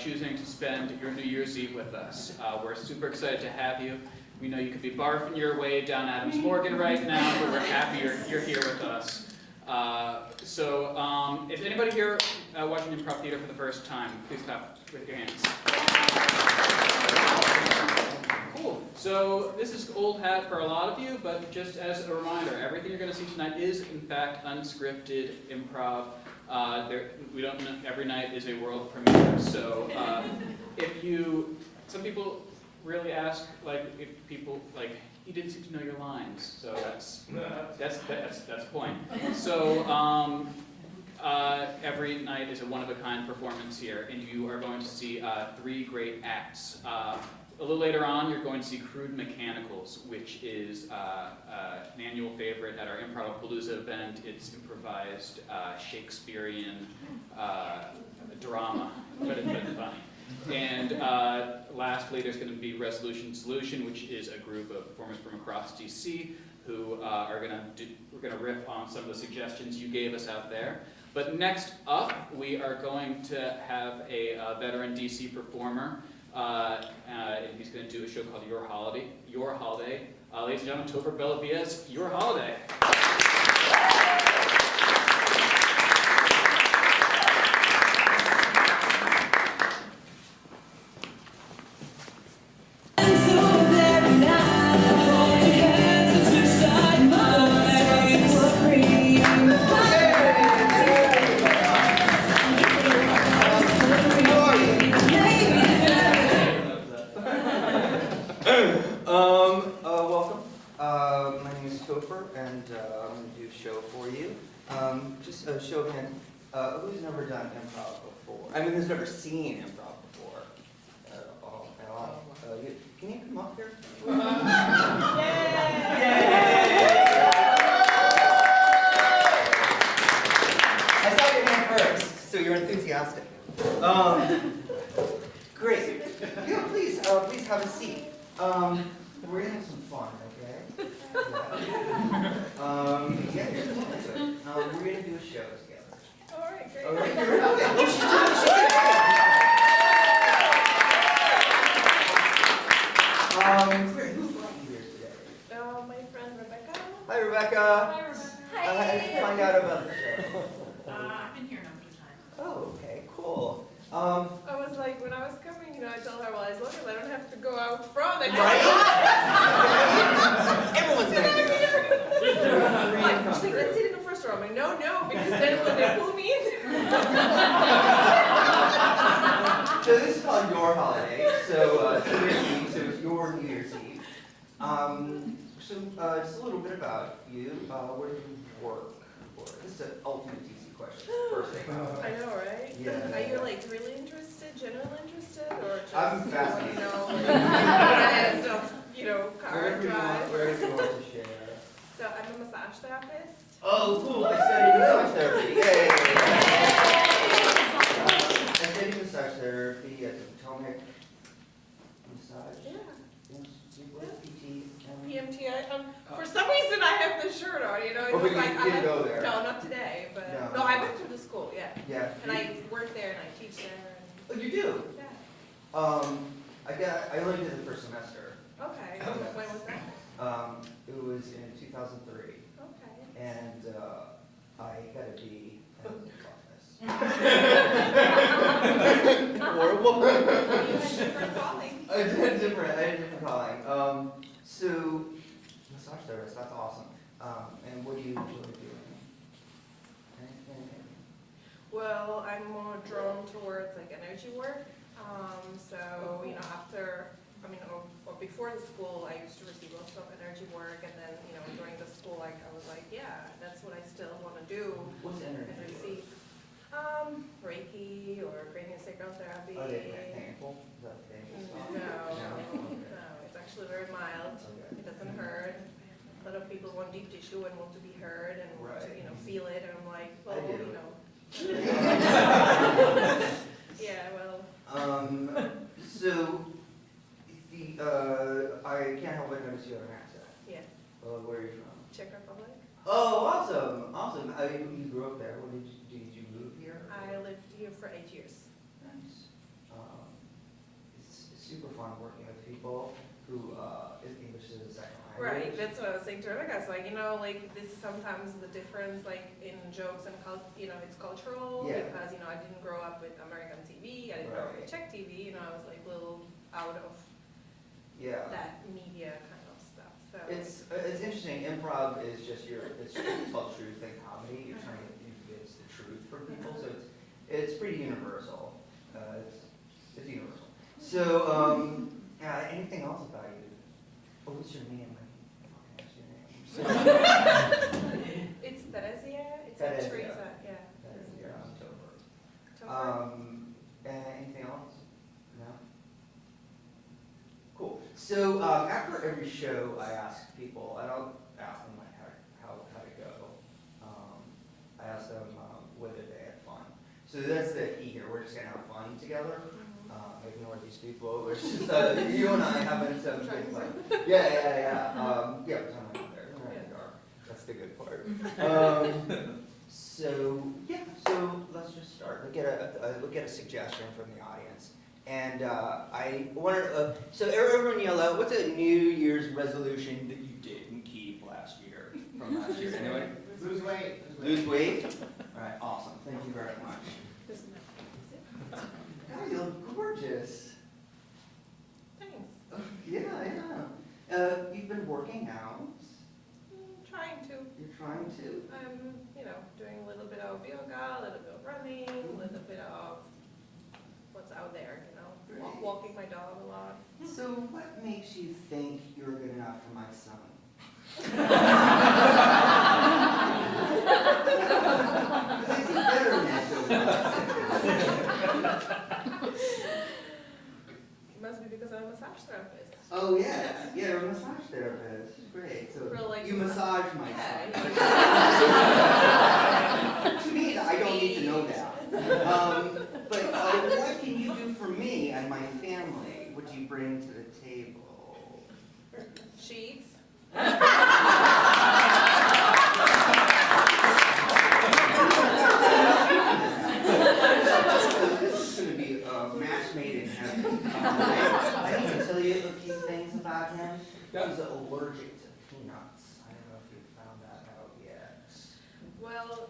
choosing to spend your New Year's Eve with us. We're super excited to have you. We know you could be barfing your way down Adams Morgan right now, but we're happy you're here with us. If anybody here watching improv theater for the first time, please clap with your hands. Cool. So this is old hat for a lot of you, but just as a reminder, everything you're going to see tonight is in fact unscripted improv. We don't know, every night is a world premiere. So some people really ask, like, if people like, you didn't seem to know your lines. So that's the point. So every night is a one-of-a-kind performance here, and you are going to see 3 great acts. A little later on, you're going to see Crude Mechanicals, which is an annual favorite at our Improv-Palooza event. It's improvised Shakespearean drama, but it's funny. And lastly, there's going to be Resolution Solution, which is a group of performers from across DC who we're going to riff on some of the suggestions you gave us out there. But next up, we are going to have a veteran DC performer. And he's going to do a show called Your Holiday. Ladies and gentlemen, Topher Bellavia's Your Holiday. Just a show of hands. Who's never done improv before? I mean, who's never seen improv before? Can you come up here? Yay! I saw your hand first, so you're enthusiastic. Great. Yeah, please have a seat. We're gonna have some fun, okay? Yeah, we're going to do a show together. All right, great. All right, okay. She's great. Who brought you here today? Oh, my friend Rebecca. Hi, Rebecca. Hi, Rebecca. How did you find out about the show? I've been here a number of times. Oh, okay, cool. I was like, when I was coming, I told her, well, as long as I don't have to go out front. Right? Everyone's going to do it. She's like, let's sit in the first row. I'm like, no, because then when they pull me in. So this is called Your Holiday. So it's New Year's Eve, so it's your New Year's Eve. Just a little bit about you. Where do you work? This is an ultimate DC question. First thing. I know, right? Yeah. Are you like really interested, general interested, or just I'm fascinated. Car drive? Wherever you want to share. So I'm a massage therapist. Oh, cool! I studied massage therapy. Yay! I studied massage therapy at the Potomac Massage. Yeah. What PT? PMT. For some reason, I have this shirt on. It Oh, was but like you didn't go there. No, not today. But No. I went to the school. Yeah. Yeah. And I work there and I teach there. Oh, you do? Yeah. I only did the first semester. Okay. When was that? It was in 2003, Okay. and I got to be horrible. You had different calling. I had a different calling. So massage therapist, that's awesome. And what do you enjoy doing? Anything? Well, I'm more drawn towards like energy work. After, or before the school, I used to receive lots of energy work, and then, during the school, I was like, yeah, that's what I still want to do. What's energy And work? receive, Reiki or cranial sacral therapy. Are they painful? Is that painful stuff? No, it's actually very mild. Okay. It doesn't hurt. A lot of people want deep tissue and want to be heard and want to, Right. Feel it. And I'm like, well, I do. Yeah, well. So I can't help but notice you have an accent. Yeah. Where are you from? Czech Republic. Oh, awesome. You grew up there. Did you move here? I lived here for 8 years. Nice. fun working with people who, English is a second Right, language. that's what I was saying to Rebecca. It's like, like this is sometimes the difference, like in jokes and it's cultural Yeah. because I didn't grow up with American TV. I didn't grow up with Czech TV. I was like a little out of Yeah. that media kind of stuff. So It's interesting. Improv is just it's called truth and comedy. You're trying to introduce the truth for people, so it's pretty universal. It's universal. So, anything else about you? Oh, what's your name? I can ask your name. it's Teresia. It's Teresia. Teresa. Yeah. That is your October. October. Anything else? No? Cool. So after every show, I ask people, and I'll ask them like how to go. I ask them whether they had fun. So that's the key here. We're just gonna have fun together. Ignore these people. It's just you and I having some good fun. Yeah. Pretend I'm not there. We're in the dark. That's the good part. So let's just start. Look at a suggestion from the audience. And I want to, so everyone yell out, what's a New Year's resolution that you didn't keep last year, from last year? Anyway? Lose weight. Lose weight? All right, awesome. Thank you very much. God, you look gorgeous. Thanks. Yeah. You've been working out. Trying to. You're trying to. I'm, doing a little bit of yoga, a little bit of running, a little bit of what's out there, Right. walking my dog a lot. So what makes you think you're good enough for my son? He's better than It must be because I'm a massage therapist. Oh yeah, you're a massage therapist. Great. So Real, like, you massage my Yeah. son. To me, I don't need to know that. But what can you do for me and my family? What do you bring to the table? Sheets. This is going to be a match made in heaven. I need to tell you a few things about him. He's allergic to peanuts. I don't know if you've found that out yet. Well,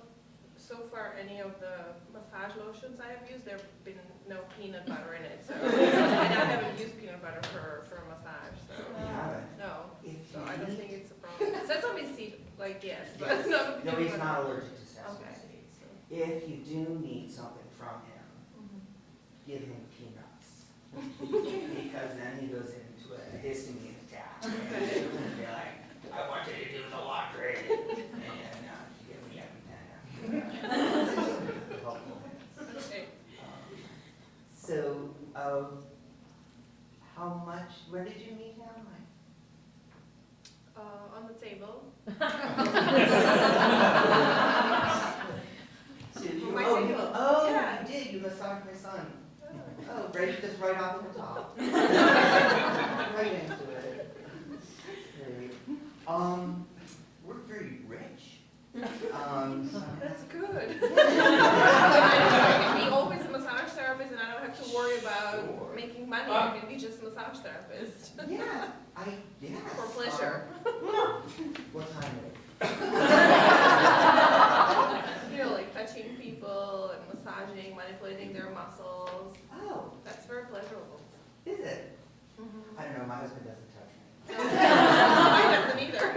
so far any of the massage lotions I have used, there have been no peanut butter in it. So and I haven't used peanut butter for a massage. So You haven't? no. If So you I don't need- think it's a problem. It says on my seat, like yes, but Yes. no. No, peanut he's butter. not allergic to sesame Okay. seeds. If you do need something from him, Mhm. give him peanuts. Because then he goes into a histamine attack. Okay. And be like, I want you to do the laundry. And give me everything. Okay. So, how much, where did you meet him? On the table. So you, My oh, table. yeah. Yeah. You did, you massaged my son. Oh, right, just right off the top. Right into it. Great. We're very rich. That's good. Be always a massage therapist, and I don't have to worry about Sure. making money. I can be just a massage therapist Yeah, yes. for pleasure. What time is it? Like touching people and massaging, manipulating their muscles. Oh, That's very pleasurable. is it? I don't know, my husband doesn't touch me. Mine doesn't either.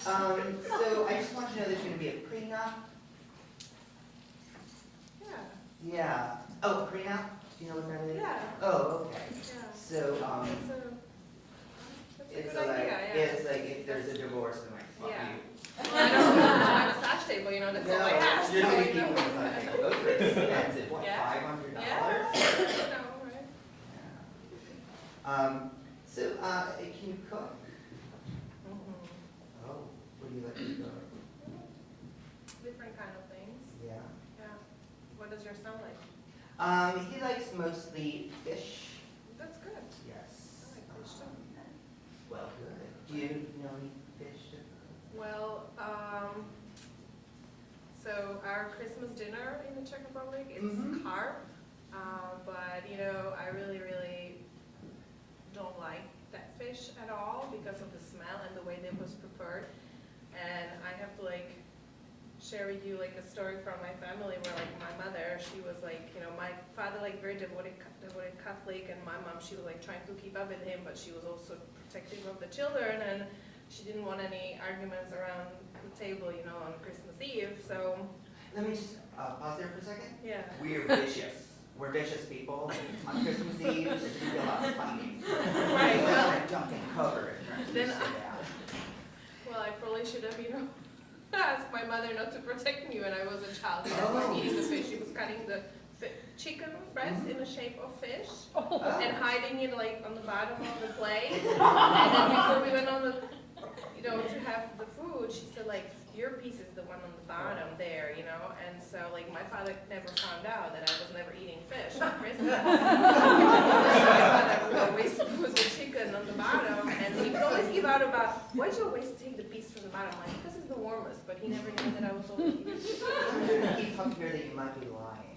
So I just want you to know there's gonna be a prenup. Yeah. Yeah. Oh, prenup? Do you know what that is? Yeah. Oh, okay. Yeah. So, That's a it's good like, idea, yeah. it's like if there's a divorce, then like, fuck Yeah. you. Well, I don't know my massage table, that's all I have. You're so, gonna keep it like, those are expensive, what, Yeah. $500? Yeah. Right? Yeah. So, can you cook? Mm-hmm. Oh, what do you like to cook? Different kind of things. Yeah. Yeah. What does your son like? He likes mostly fish. That's good. Yes. I like fish too. Well, good. Do you know any fish to cook? Well, so our Christmas dinner in the Czech Republic is Mhm. carp. but, you know, I really, really don't like that fish at all because of the smell and the way that it was prepared. And I have to, like, share with you, like, a story from my family where, like, my mother, she was, like, you know, my father, like, very devoted Catholic, and my mom, she was, like, trying to keep up with him, but she was also protective of the children, and she didn't want any arguments around the table, you know, on Christmas Eve, so. Let me just pause there for a second. Yeah. We are vicious. We're vicious people. On Christmas Eve, there's going to be a lot of fighting. Right, well. We're going to cover it. Then well, I probably should have, you know, asked my mother not to protect me when I was a child. Before eating the fish, she was cutting the chicken breast in the shape of fish and hiding it, like, on the bottom of the plate. And then before we went on the, you know, to have the food, she said, like, your piece is the one on the bottom there, you know. And so, like, my father never found out that I was never eating fish on Christmas. My father would always put the chicken on the bottom, and he would always give out about, why'd you always take the piece from the bottom? I'm like, this is the warmest, but he never knew that I was always eating fish. I'm going to keep up here that you might be lying.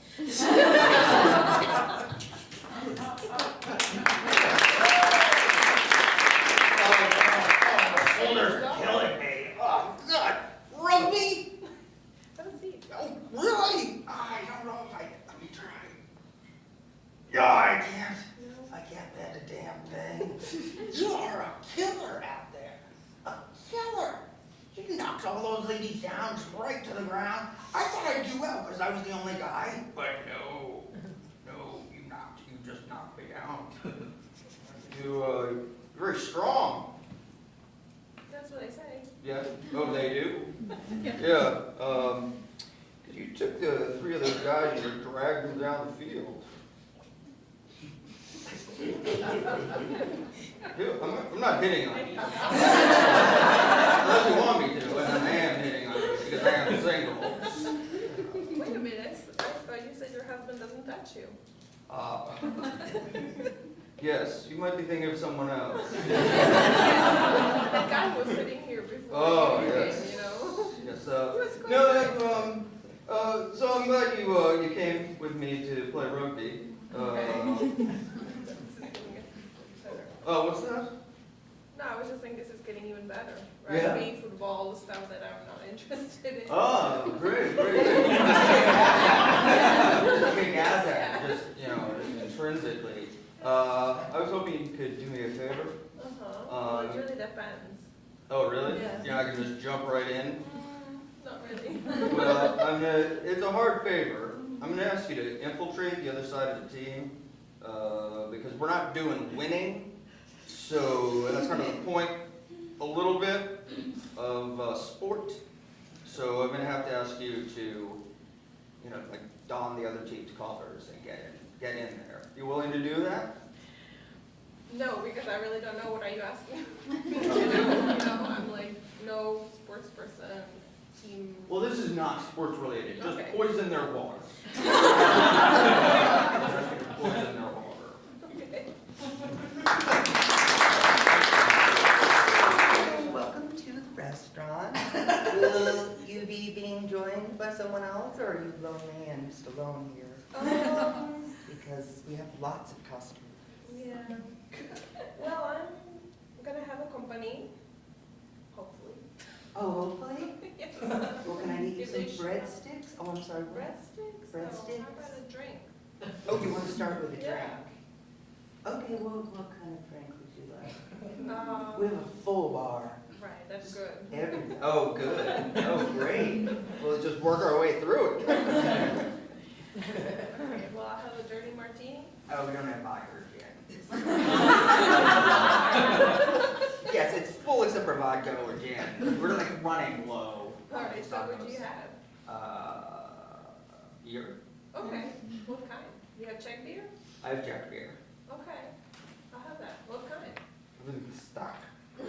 Shoulders are killing me. Oh, God. Rugby? Have a seat. Oh, really? I don't know if let me try. Yeah, I can't. No. I can't bend a damn thing. You are a killer out there. A killer. You knocked all those ladies down right to the ground. I thought I'd do well because I was the only guy. But no, you just knocked me down. You're very strong. That's what I say. Yeah. Oh, they do? Yeah. You took the 3 of those guys and you dragged them down the field. I'm not hitting on you. Unless you want me to, and I am hitting on you because I am single. Wait a minute. I thought you said your husband doesn't touch you. Yes, you might be thinking of someone else. Yes. That guy was sitting here before you yes. came, you know. Yes, He was quite no, so I'm glad you came with me to play rugby. Oh, what's that? No, I was just saying this is getting even better. Yeah. Rugby, football, stuff that I'm not interested in. Oh, great. Big as that, just, you know, intrinsically. I was hoping you could do me a favor. Well, it really depends. Oh, really? Yes. Yeah, I can just jump right in? Not really. Well, it's a hard favor. I'm gonna ask you to infiltrate the other side of the team, because we're not doing winning. So that's kind of the point, a little bit of sport. So I'm gonna have to ask you to, you know, like don the other team's colors and get in there. You willing to do that? No, because I really don't know what are you asking me to do. You know, I'm like no sports person, team. Well, this is not sports related. Just Okay. poison their water. Poison their water. Okay. Welcome to the restaurant. Will you be being joined by someone else, or are you lonely and just alone here? Because we have lots of customers. Yeah. Well, I'm gonna have a company, hopefully. Oh, hopefully? Yes. Well, can I get you If some they should. breadsticks? Oh, I'm sorry. what? Breadsticks? Breadsticks? No, how about a drink? Oh, you want to start with a Yeah. drink? Okay, well, what kind of drink would you like? Um, We have a full bar. Right, that's good. Oh, good. Oh, great. Well, let's just work our way through it. Okay, well, I'll have a dirty martini. Oh, we don't have vodka yet. Yes, it's full except for vodka or gin. We're like running low. All right, so what do you have? Beer. Okay, what kind? You have Czech beer? I have Jack beer. Okay, I'll have that. What kind? Everything's stuck.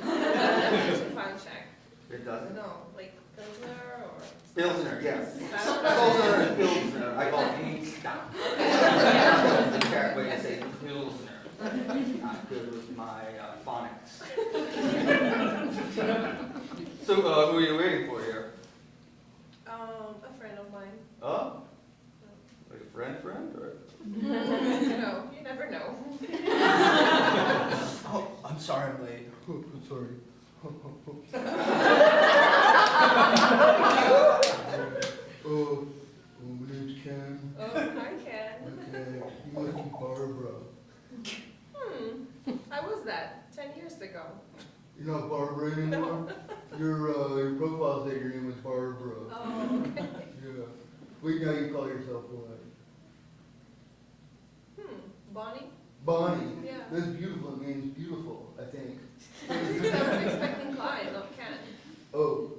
That doesn't find Czech. It doesn't? No, like Pilsner or? Pilsner, yes. Pilsner. Pilsner and Pilsner. I call it being stuck. That's the correct way to say Pilsner. Not good with my phonics. So, who are you waiting for here? A friend of mine. Oh? Like a friend, or? No, you never know. Oh, I'm sorry I'm late. Oh, I'm sorry. My name's Ken. Oh, hi, Ken. Okay, you must be Barbara. I was that 10 years ago. You're not Barbara anymore? No. Your profile said your name was Barbara. Oh, okay. Yeah. Wait, now you call yourself what? Bonnie? Bonnie. Yeah. That's beautiful. It means beautiful, I think. I was expecting Clyde, not Ken. Oh,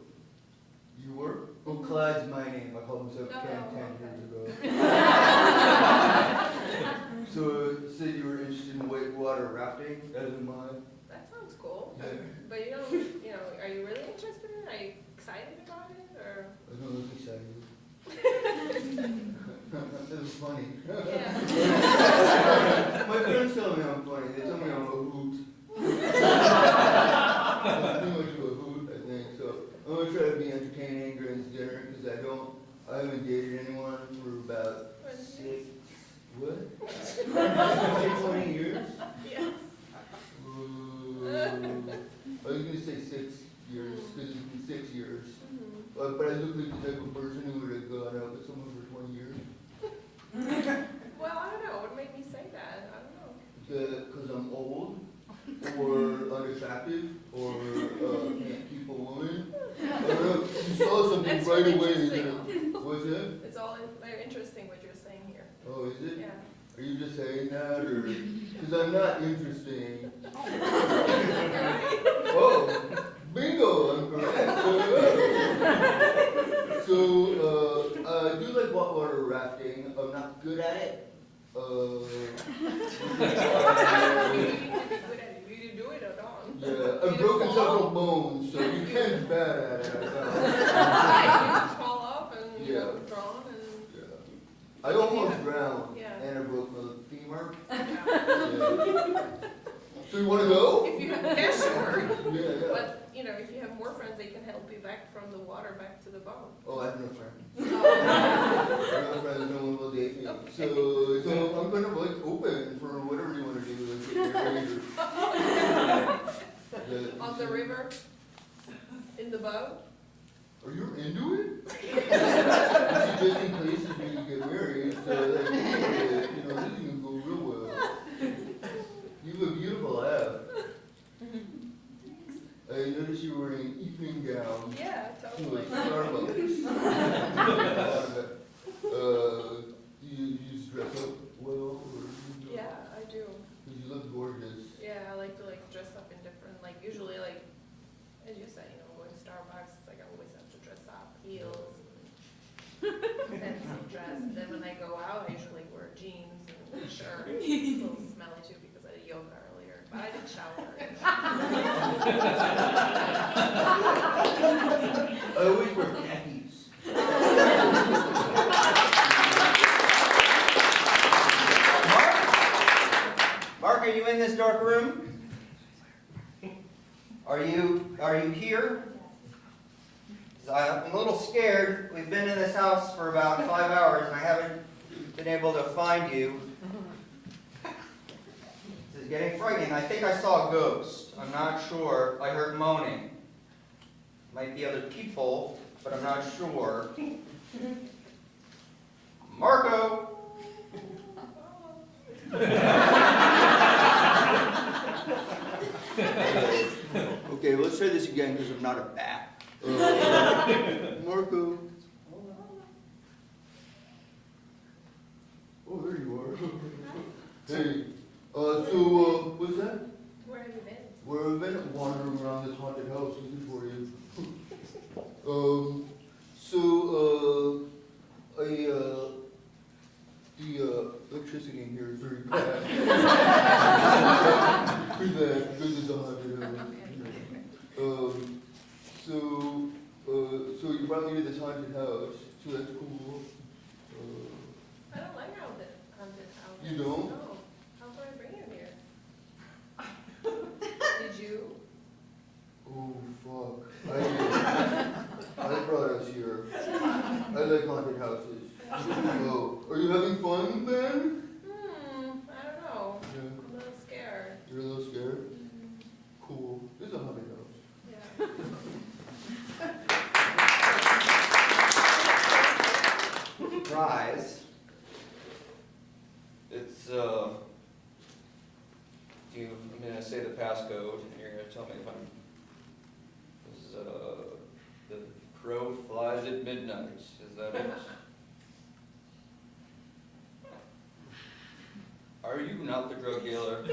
you were? Oh, Clyde's my name. I called myself Oh, Ken 10 years ago. So you said you were interested in whitewater rafting, as am I. That sounds cool. Yeah. But are you really interested in it? Are you excited about it, or? I don't look excited. That was funny. Yeah. My friends tell me I'm funny. They tell me I'm a hoot. I'm pretty much a hoot, I think. So I'm gonna try to be entertaining during this dinner because I haven't dated anyone for about 20 years? Yes. I was gonna say 6 years because it's been 6 years. But I look like the type of person who would have gone out with someone for 20 years. Well, I don't know. What made me say that? I don't know. Because I'm old, or unattractive, or can't keep a woman. I don't know. You saw something That's right really away. interesting. What's that? It's all very interesting what you're saying here. Oh, is it? Yeah. Are you just saying that, or because I'm not interesting? Oh, bingo! I'm correct. So I do like whitewater rafting. I'm not good at it. You need to do it at all. Yeah, I've broken several bones, so you can't be bad at it. I Right, you just fall off and Yeah. drawn and. Yeah. I almost drowned, Yeah. and I broke my femur. Yeah. Yeah. So you want to go? If you have, yeah, sure. Yeah. But if you have more friends, they can help you back from the water back to the boat. Oh, I have no friends. Oh. I have no friends. No one will date me. Okay. So I'm kind of like open for whatever you want to do. Like get married or- On the river, in the boat. Are you into it? I'm suggesting places where you get married, so that this can go real well. You have a beautiful app. I noticed you were wearing an evening gown. Yeah, To totally. a Starbucks. You just dress up well, or? Yeah, I do. Because you look gorgeous. Yeah, I like to dress up in different, usually as you said, going to Starbucks, it's I always have to dress up, heels, fancy dress. And then when I go out, I usually wear jeans and a shirt. It's a little smelly too because I did yoga earlier, but I didn't shower. I always wear khakis. Mark, are you in this dark room? Are you here? 'Cause I'm a little scared. We've been in this house for about 5 hours and I haven't been able to find you. This is getting frightening. I think I saw a ghost. I'm not sure. I heard moaning. Might be other people, but I'm not sure. Marco! Okay, let's try this again because I'm not a bat. Marco. Oh, there you are. Hey, what's that? Where have you been? Where I've been wandering around this haunted house looking for you. The electricity in here is very bad. Pretty bad because it's a haunted house. So you brought me to this haunted house, so that's cool. I don't like haunted houses. You don't? No. How could I bring you here? Did you? Oh, fuck. I brought us here. I like haunted houses. Oh, are you having fun? I'm gonna say the passcode, and you're gonna tell me if I'm. This is the crow flies at midnight. Is that it? Are you not the drug dealer?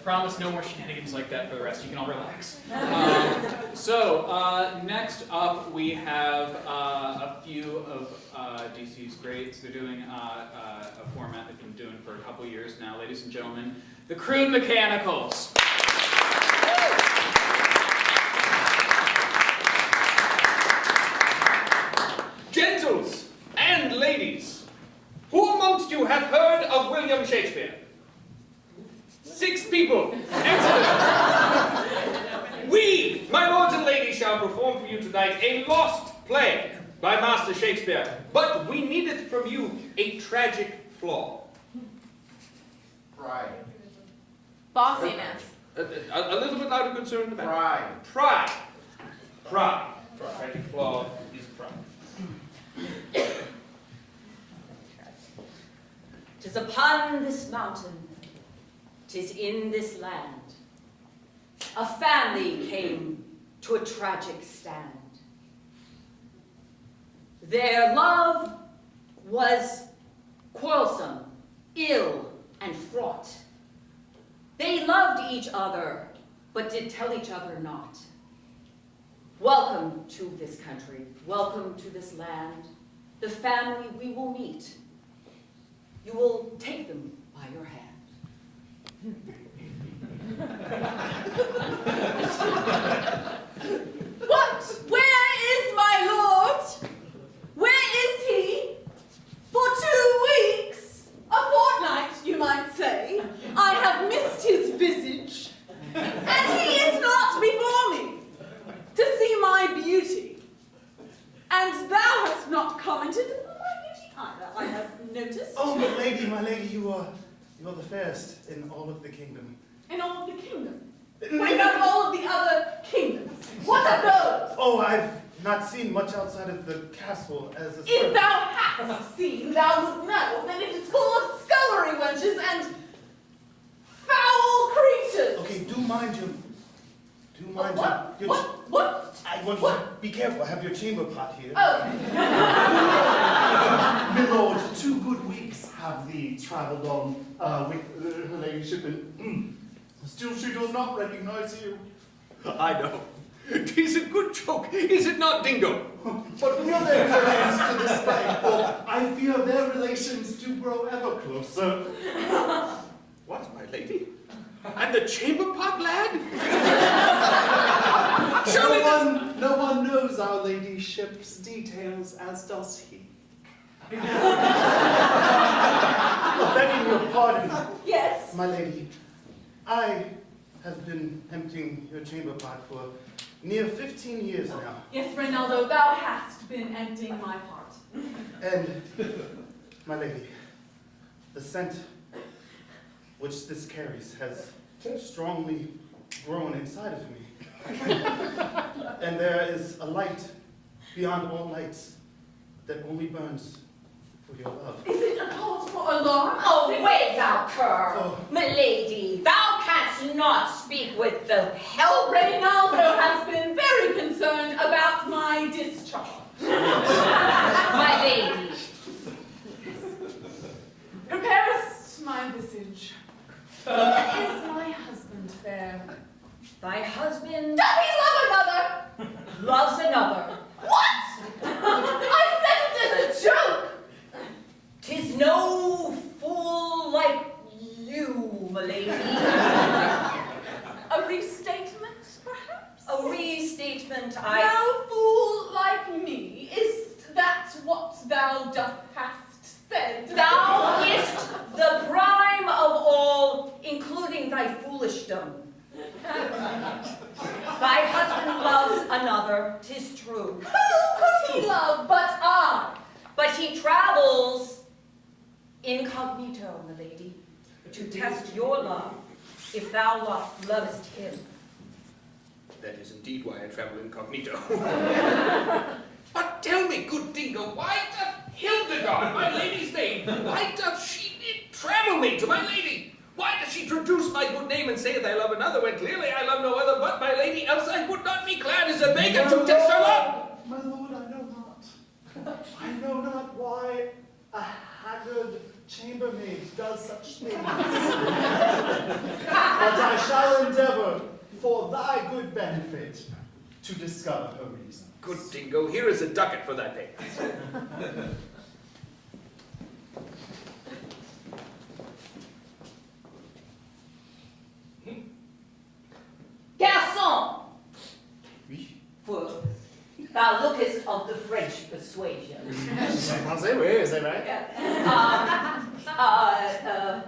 Promise no more shenanigans like that for the rest. You can all relax. Next up we have a few of DC's greats. They're doing a format they've been doing for a couple years now. Ladies and gentlemen, the Crude Mechanicals. Gentles and ladies, who amongst you have heard of William Shakespeare? 6 people. Excellent. We, my lords and ladies, shall perform for you tonight a lost play by Master Shakespeare. But we needeth from you a tragic flaw. Pride. Bossiness. A little bit louder, concern in the back. Pride. Pride. Pride. Tragic flaw is pride. 'Tis upon this mountain, 'tis in this land, a family came to a tragic stand. Their love was quarrelsome, ill, and fraught. They loved each other, but did tell each other not. Welcome to this country, welcome to this land, the family we will meet. You will take them by your hand. What? Where is my lord? Where is he? For 2 weeks, a fortnight, you might say, I have missed his visage, and he is not before me to see my beauty. And thou hast not commented on my beauty either, I have noticed. Oh, my lady, you are the fairest in all of the kingdom. In all of the kingdom? What about all of the other kingdoms? What of those? Oh, I've not seen much outside of the castle as a If servant. thou hadst seen, thou would know that it is full of scullery wenches and foul creatures. Okay, do mind your... What? I want you to be careful. I have your chamber pot here. Oh. My lord, 2 good weeks have thee travelled on with her ladyship, and still she does not recognize you. I know. 'Tis a good joke, is it not, Dingo? But will there put ends to this fight, for I fear their relations do grow ever closer. What, my lady? And the chamber pot lad? No one knows our ladyship's details as does he. Begging your pardon, Yes. my lady. I have been emptying your chamber pot for near 15 years now. Yes, Rinaldo, thou hast been emptying my heart. And, my lady, the scent which this carries has strongly grown inside of me. And there is a light beyond all lights that only burns for your love. Is it a cause for alarm? Oh, wait thou, cur! Oh. Milady, thou canst not speak with the help. Rinaldo has been very concerned about my discharge. My lady. Preparest my visage. Is my husband fair? Thy husband Does he love another? loves another. What? I said it as a joke. 'Tis no fool like you, milady. A restatement, perhaps? A restatement No fool like me. Is that what thou hast said? Thou is't the prime of all, including thy foolishdom. Thy husband loves another, 'tis true. Who could he love but I? But he travels incognito, milady, to test your love, if thou lovest him. That is indeed why I travel incognito. But tell me, good Dingo, why doth Hildegard, my lady's name, why doth she travel me to my lady? Why does she traduce my good name and say that I love another, when clearly I love no other but my lady, else I would not be clad as a beggar to test her love? My lord, I know not. I know not why a haggard chambermaid does such things. But I shall endeavor, for thy good benefit, to discover her reasons. Good Dingo, here is a ducat for thy pains. Garçon! Oui. For thou lookest of the French persuasion. Français, oui, c'est vrai.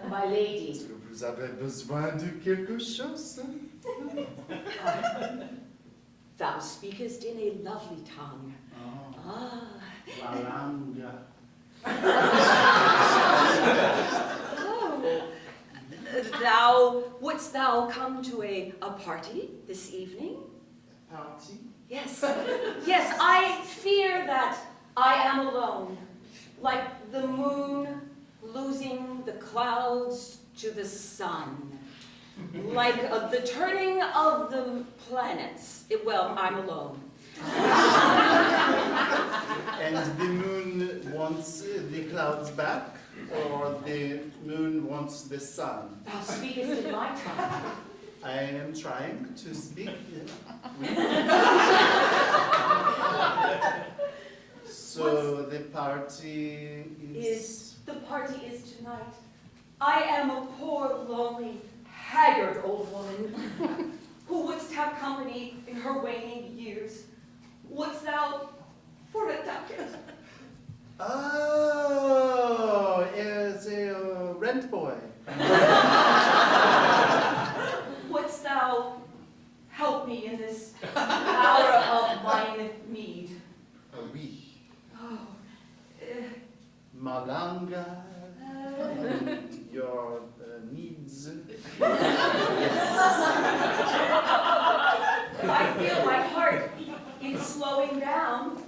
My lady. Est-ce que vous avez besoin de quelque chose? Thou speakest in a lovely tongue. Oh, la langue. Wouldst thou come to a party this evening? Party? Yes. Yes, I fear that I am alone, like the moon losing the clouds to the sun, like the turning of the planets. Well, I'm alone. And the moon wants the clouds back, or the moon wants the sun? Thou speakest in my tongue. I am trying to speak. So the party is... The party is tonight. I am a poor, lonely, haggard old woman who wouldst have company in her waning years. Wouldst thou for a ducat? Oh, is a rent boy. Wouldst thou help me in this hour of mine need? Oui. Oh, Malanga, your needs. I feel my heart is slowing down.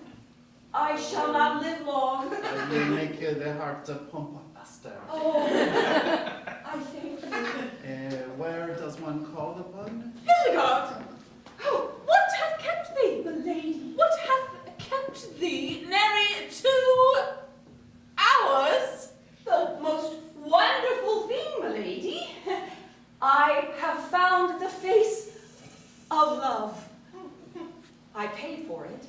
I shall not live long. We make the heart pump faster. Oh, I thank you. Where does one call upon? Hildegard! Oh, what hath kept thee, milady? What hath kept thee nary 2 hours? The most wonderful thing, milady. I have found the face of love. I paid for it.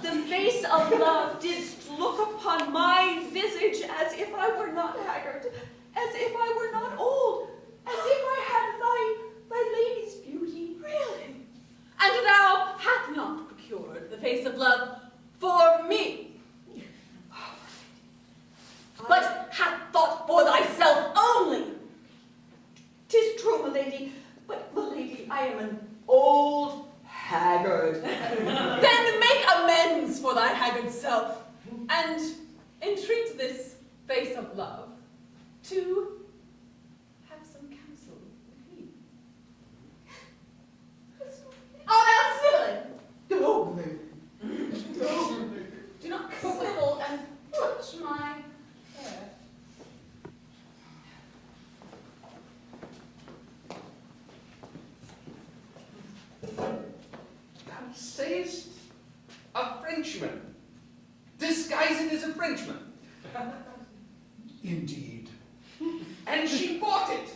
The face of love didst look upon my visage as if I were not haggard, as if I were not old, as if I had thy lady's beauty. Really? And thou hast not procured the face of love for me, but hast thought for thyself only. 'Tis true, milady, but milady, I am an old haggard. Then make amends for thy haggard self, and entreat this face of love to have some counsel with me. Art thou silly? Do not swivel and touch my hair. Thou sayest a Frenchman, disguised as a Frenchman. Indeed. And she bought it.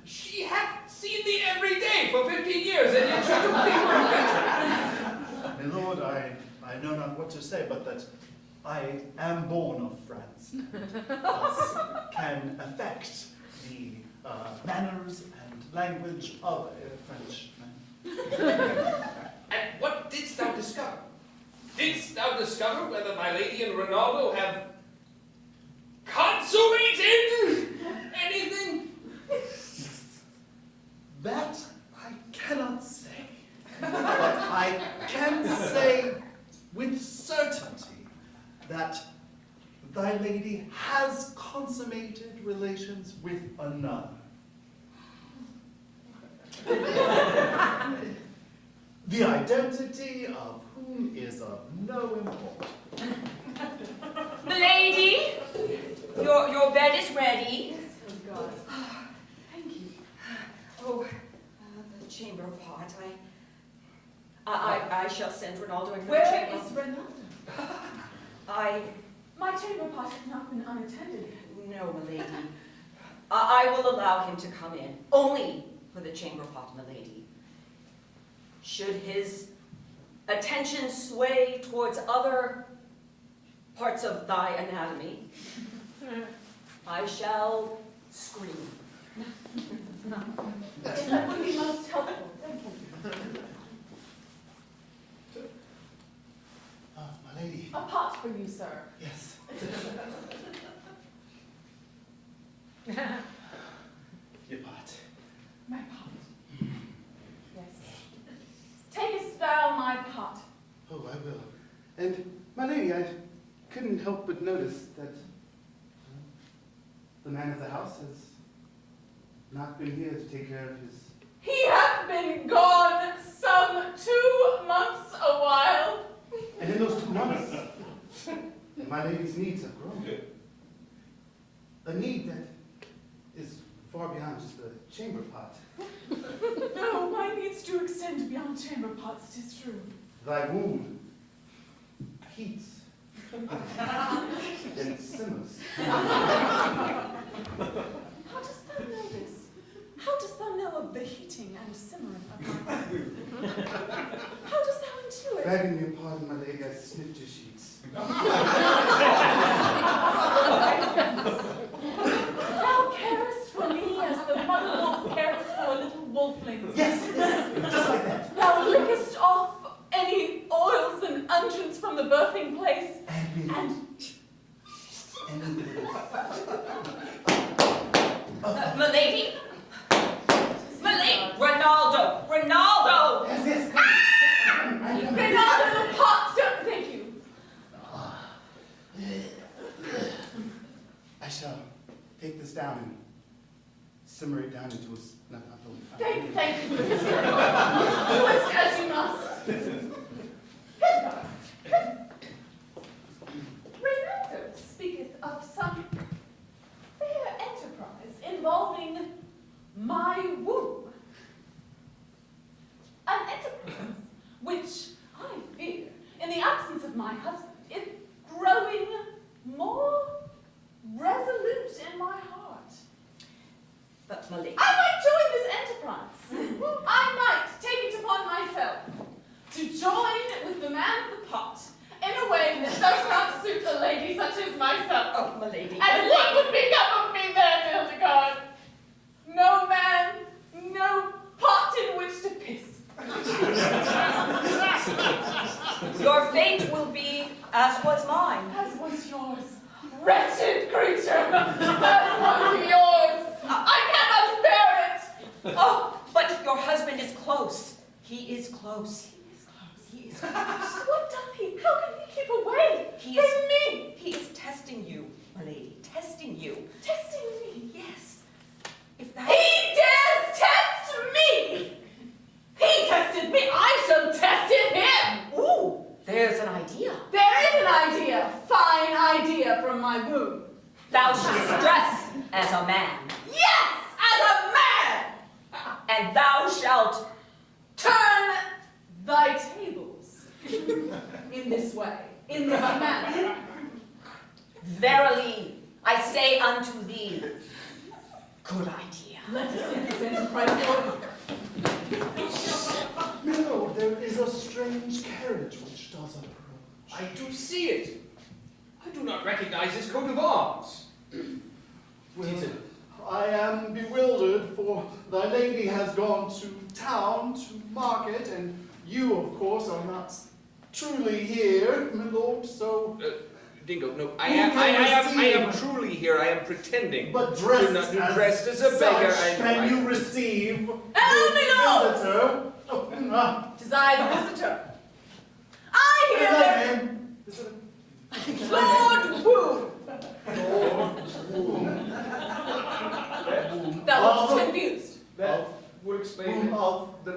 She hath seen thee every day for 15 years, and yet she took thee for a Frenchman. My lord, I know not what to say, but that I am born of France. Thus can affect the manners and language of a Frenchman. And what didst thou discover? Didst thou discover whether my lady and Ronaldo have consummated anything? That I cannot say. But I can with certainty that thy lady has consummated relations with another. The identity of whom is of no import. Milady, your bed is ready. Oh, God. Thank you. Oh, the chamber pot. I shall send Ronaldo in for the Where chamber. is Ronaldo? My chamber pot has not been unattended. No, milady. I will allow him to come in, only for the chamber pot, milady. Should his attention sway towards other parts of thy anatomy, I shall scream. Yes, that would be most helpful. Thank you. My lady. A pot for you, sir. Yes. Your pot. My pot. Yes. Takest thou my pot? Oh, I will. And, my lady, I couldn't help but notice that the man of the house has not been here to take care of his... He hath been gone some 2 months a while. And in those 2 months, my lady's needs have grown. A need that is far beyond just a chamber pot. No, my needs do extend beyond chamber pots, 'tis true. Thy womb heats and simmers. How dost thou know this? How dost thou know of the heating and simmering of my womb? How dost thou intuit? Begging your pardon, my lady, I sniffed your sheets. Thou carest for me as the mother wolf cares for a little wolfling. Yes, just like that. Thou lickest off any oils and unguents from the birthing place, and Milady? Milady! Ronaldo! Ronaldo! Yes, yes. Ronaldo, the pot! Thank you. I shall take this down and simmer it down into a... No, not really. Thank you, good sir. Do it as you must. Ronaldo speaketh of some fair enterprise involving my womb. An enterprise which I fear, in the absence of my husband, is growing more resolute in my heart. But milady... I might join this enterprise. I might take it upon myself to join with the man of the pot in a way that does not suit a lady such as myself. Oh, milady. And what would become of me then, Hildegard? No man, no pot in which to piss. Your fate will be as was mine. As was yours, wretched creature. As was yours. I cannot bear it. Oh, but your husband is close. He is close. He is close. He is close. What doth he? How can he keep away from me? He is testing you, milady. Testing you. Testing me. Yes. If that... He dares test me! He tested me, I shall test him! Ooh, there's an idea. There is an idea, fine idea from my womb. Thou shalt dress as a man, Yes, as a man! and thou shalt... Turn thy tables in this way, in this manner. Verily, I say unto thee, good idea. Let us in this enterprise forward. No, there is a strange carriage which does approach. I do see it. I do not recognize this coat of arms. Well, Is it? I am bewildered, for thy lady has gone to town to market, and you, of course, are not truly here, my lord, so... Dingo, no, Who I can am receive- truly here. I am pretending. But dressed, to not, dressed as a beggar. such, can you receive Oh, this my lord! visitor? Oh, Tis I, the visitor. I hear and there then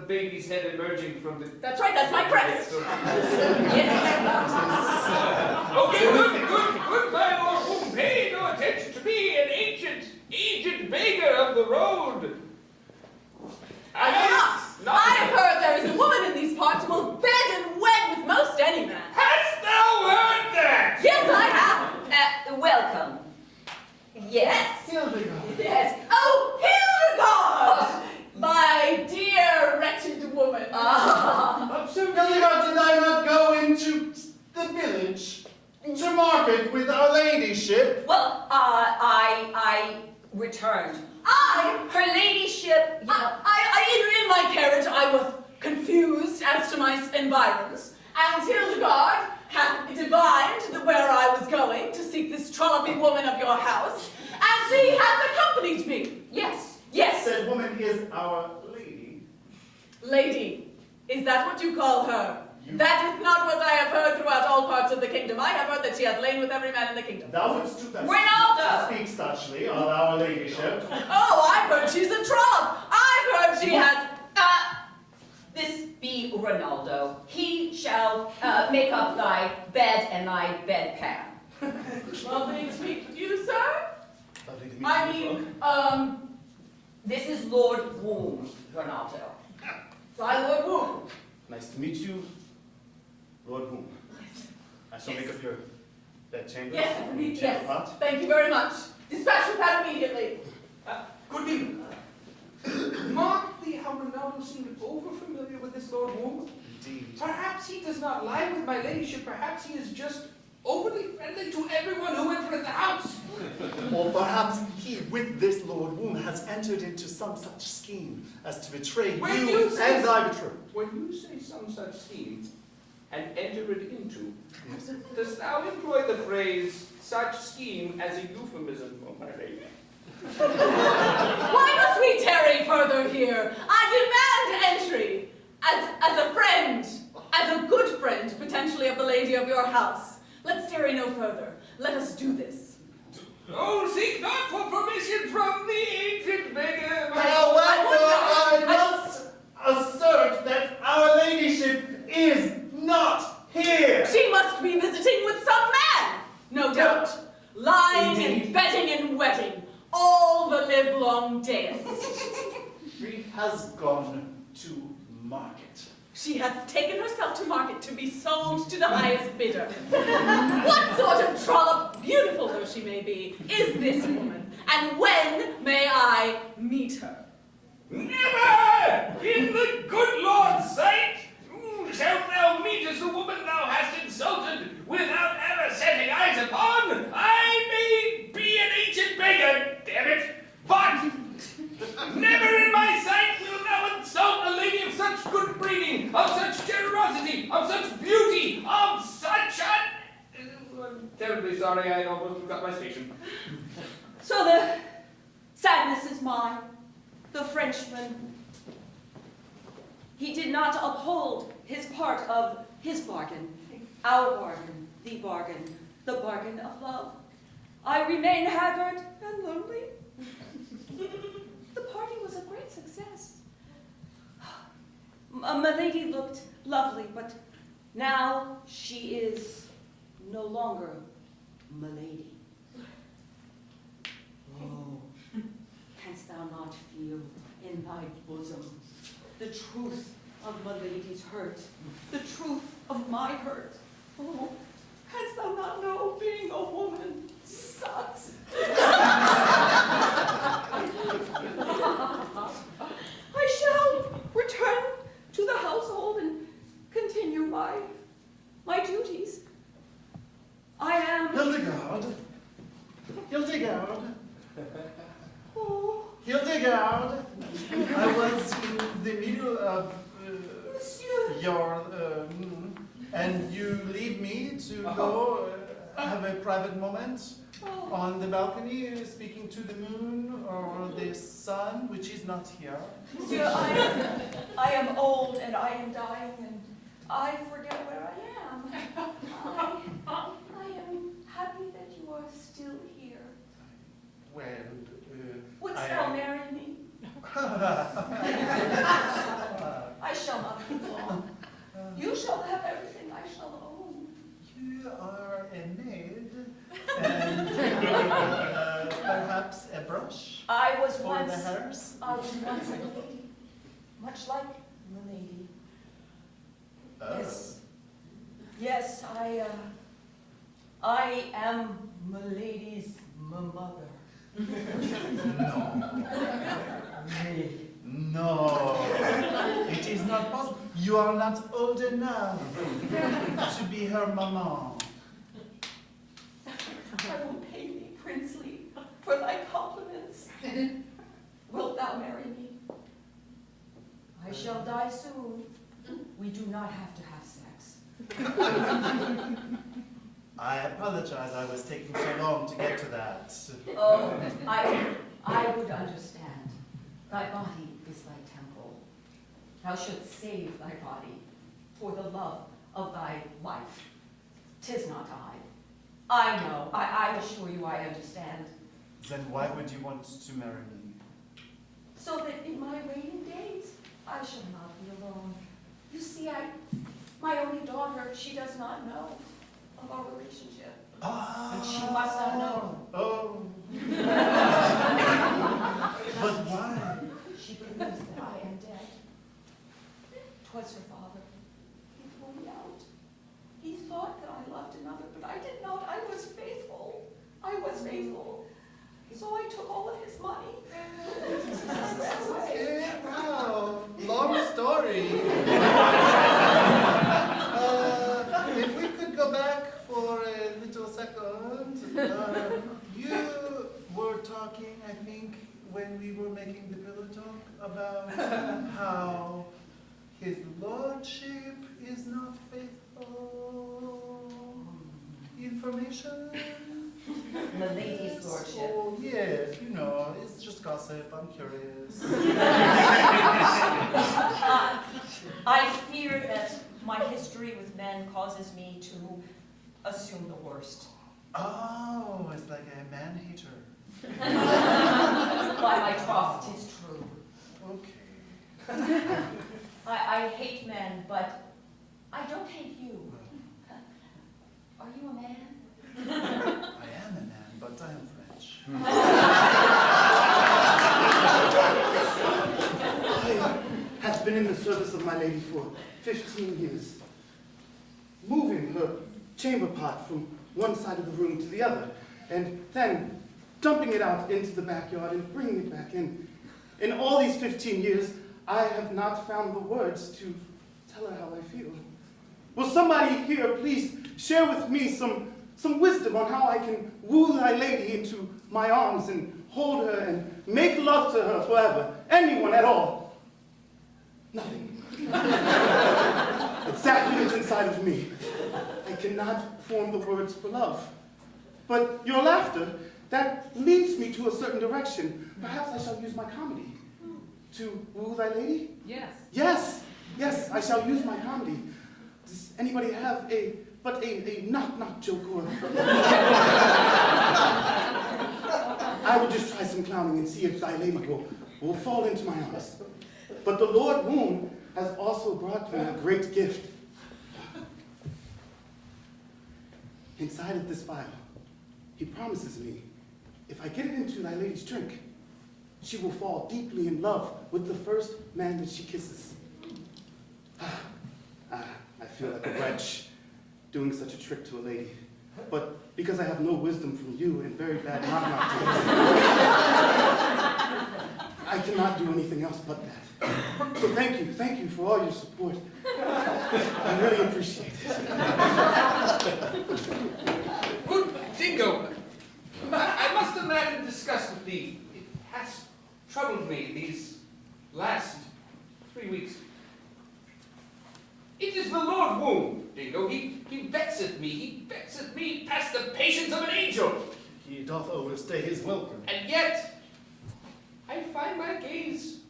baby's head emerging from the... That's right, that's my crest. Okay, good, my lord womb. Pay no attention to me, an ancient beggar of the road. I have heard there is a woman in these parts who will bed and wed with most any man. Hast thou heard that? Yes, I have. Welcome. Yes. Hildegard. Yes. Oh, Hildegard! My dear wretched woman. Hildegard, did I not go into the village to market with our ladyship? Well, I returned. Her ladyship, you know. In my carriage, I was confused as to my environs, and Hildegard hath divined where I was going to seek this trollopy woman of your house, and she hath accompanied me. Yes. Said woman is our lady. Lady, is that what you call her? That is not what I have heard throughout all parts of the kingdom. I have heard that she hath lain with every man in the kingdom. Thou wouldst do best Ronaldo! to speak suchly of our ladyship. Oh, I've heard she's a trollop. I've heard she has... This be Ronaldo. He shall make up thy bed and thy bedpan. Lovely to meet you, sir. Lovely to meet I you, mean, This is Lord Womb, Ronaldo. my Lord Womb. Nice to meet you, Lord Whom. I shall make up your bedchamber. Yes. Thank you very much. Dispatch with that immediately. Good evening. Mark thee how Ronaldo seemed over-familiar with this Lord Womb. Indeed. Perhaps he does not lie with my ladyship. Perhaps he is just overly friendly to everyone who entereth the house. Or perhaps he, with this Lord Womb, has entered into some such scheme as to betray When you you say- and thy betrothed. When you say some such scheme, and enter it into, dost thou employ the phrase such scheme as a euphemism for my lady? Why must we tarry further here? I demand entry as a friend, as a good friend, potentially of the lady of your house. Let's tarry no further. Let us do this. Oh, seek not for permission from the ancient beggar. However, I I- must assert that our ladyship is not here. She must be visiting with some man, no doubt. Lying and Indeed. betting and wedding all the livelong days. She has gone to market. She hath taken herself to market to be sold to the highest bidder. What sort of trollop, beautiful though she may be, is this woman? And when may I meet her? Never! In the good Lord's sight! Shalt thou meet as the woman thou hast insulted without ever setting eyes upon? I may be an ancient beggar, damn it, but never in my sight will thou insult a lady of such good breeding, of such generosity, of such beauty, of such I'm terribly sorry, I almost forgot my station. So the sadness is mine. The Frenchman, he did not uphold his part of his bargain, our bargain, the bargain of love. I remain haggard and lonely. The party was a great success. My lady looked lovely, but now she is no longer my lady. Oh, canst thou not feel in thy bosom the truth of my lady's hurt, the truth of my hurt? Oh, canst thou not know being a woman sucks? I shall return to the household and continue my duties. I am... Hildegard. Oh, Hildegard. I was in the middle of Monsieur. your... and you leave me to go have a private moment Oh. on the balcony speaking to the moon or the sun, which is not here. Monsieur, I am old and I am dying and I forget where I am. I am happy that you are still here. Well, Wouldst I thou am- marry me? for the once, hairs? I was once a lady, much like Milady. Yes. Yes, I am Milady's mother. No, it is not possible. You are not old enough to be her mama. I will pay thee princely for thy compliments. Wilt thou marry me? I shall die soon. We do not have to have sex. I apologize, I was taking so long to get to that. Oh, I would understand. Thy body is thy temple. Thou shouldst save thy body for the love of thy life. 'Tis not I know. I assure you I understand. Then why would you want to marry me? So that in my waning days, I shall not be alone. You see, my only daughter, she does not know of our relationship. Oh. And she must not know. Oh. But why? She believes that I am dead. 'Twas her father. He threw me out. He thought that I loved another, but I did not. I was faithful. I was faithful. So I took all of his money. Okay, wow, long story. If we could go back for a little second. You were talking, I think, when we were making the pillow talk, about how his lordship is not faithful. Information? Milady's lordship. Oh, yes, you know, it's just gossip, I'm curious. I fear that my history with men causes me to assume the worst. Oh, it's like a man-hater. By my troth, 'tis true. Okay. I hate men, but I don't hate you. Are you a man? I am a man, but I am French. I have been in the service of my lady for 15 years, moving her chamber pot from one side of the room to the other, and then dumping it out into the backyard and bringing it back in. In all these 15 years, I have not found the words to tell her how I feel. Will somebody here please share with me some wisdom on how I can woo thy lady into my arms and hold her and make love to her forever? Anyone at all? Nothing. Exactly what's inside of me. I cannot form the words for love. But your laughter, that leads me to a certain direction. Perhaps I shall use my comedy to woo thy lady? Yes. Yes, I shall use my comedy. Does anybody have a knock-knock joke or... I will just try some clowning and see if thy lady will fall into my arms. But the Lord Moon has also brought me a great gift. Inside of this vial, he promises me, if I get it into thy lady's drink, she will fall deeply in love with the first man that she kisses. I feel like a wretch doing such a trick to a lady. But because I have no wisdom from you and very bad knock-knock jokes, I cannot do anything else but that. So thank you for all your support. I really appreciate it. Good Dingo, I must imagine disgust with thee. It has troubled me these last 3 weeks. It is the Lord Womb, Dingo. He vexeth me past the patience of an angel. He doth overstay his welcome. And yet, I find my gaze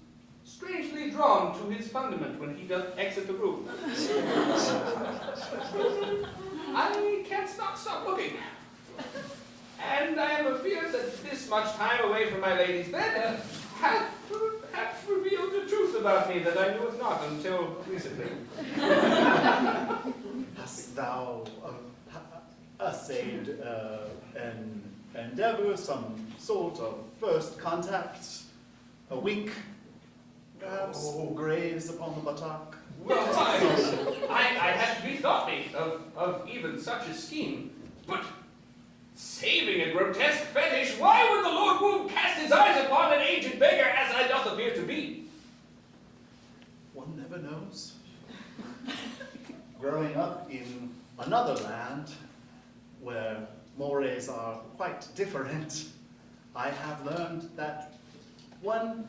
strangely drawn to his fundament when he doth exit the room. I can't stop looking. And I am afeard that this much time away from my lady's bed hath perhaps revealed the truth about me that I knew it not until recently. Hast thou essayed an endeavor, some sort of first contact a wink, perhaps, graze upon the buttock. Well, I hadn't bethought me of even such a scheme. But saving a grotesque fetish, why would the Lord Womb cast his eyes upon an aged beggar as I doth appear to be? One never knows. Growing up in another land where mores are quite different, I have learned that one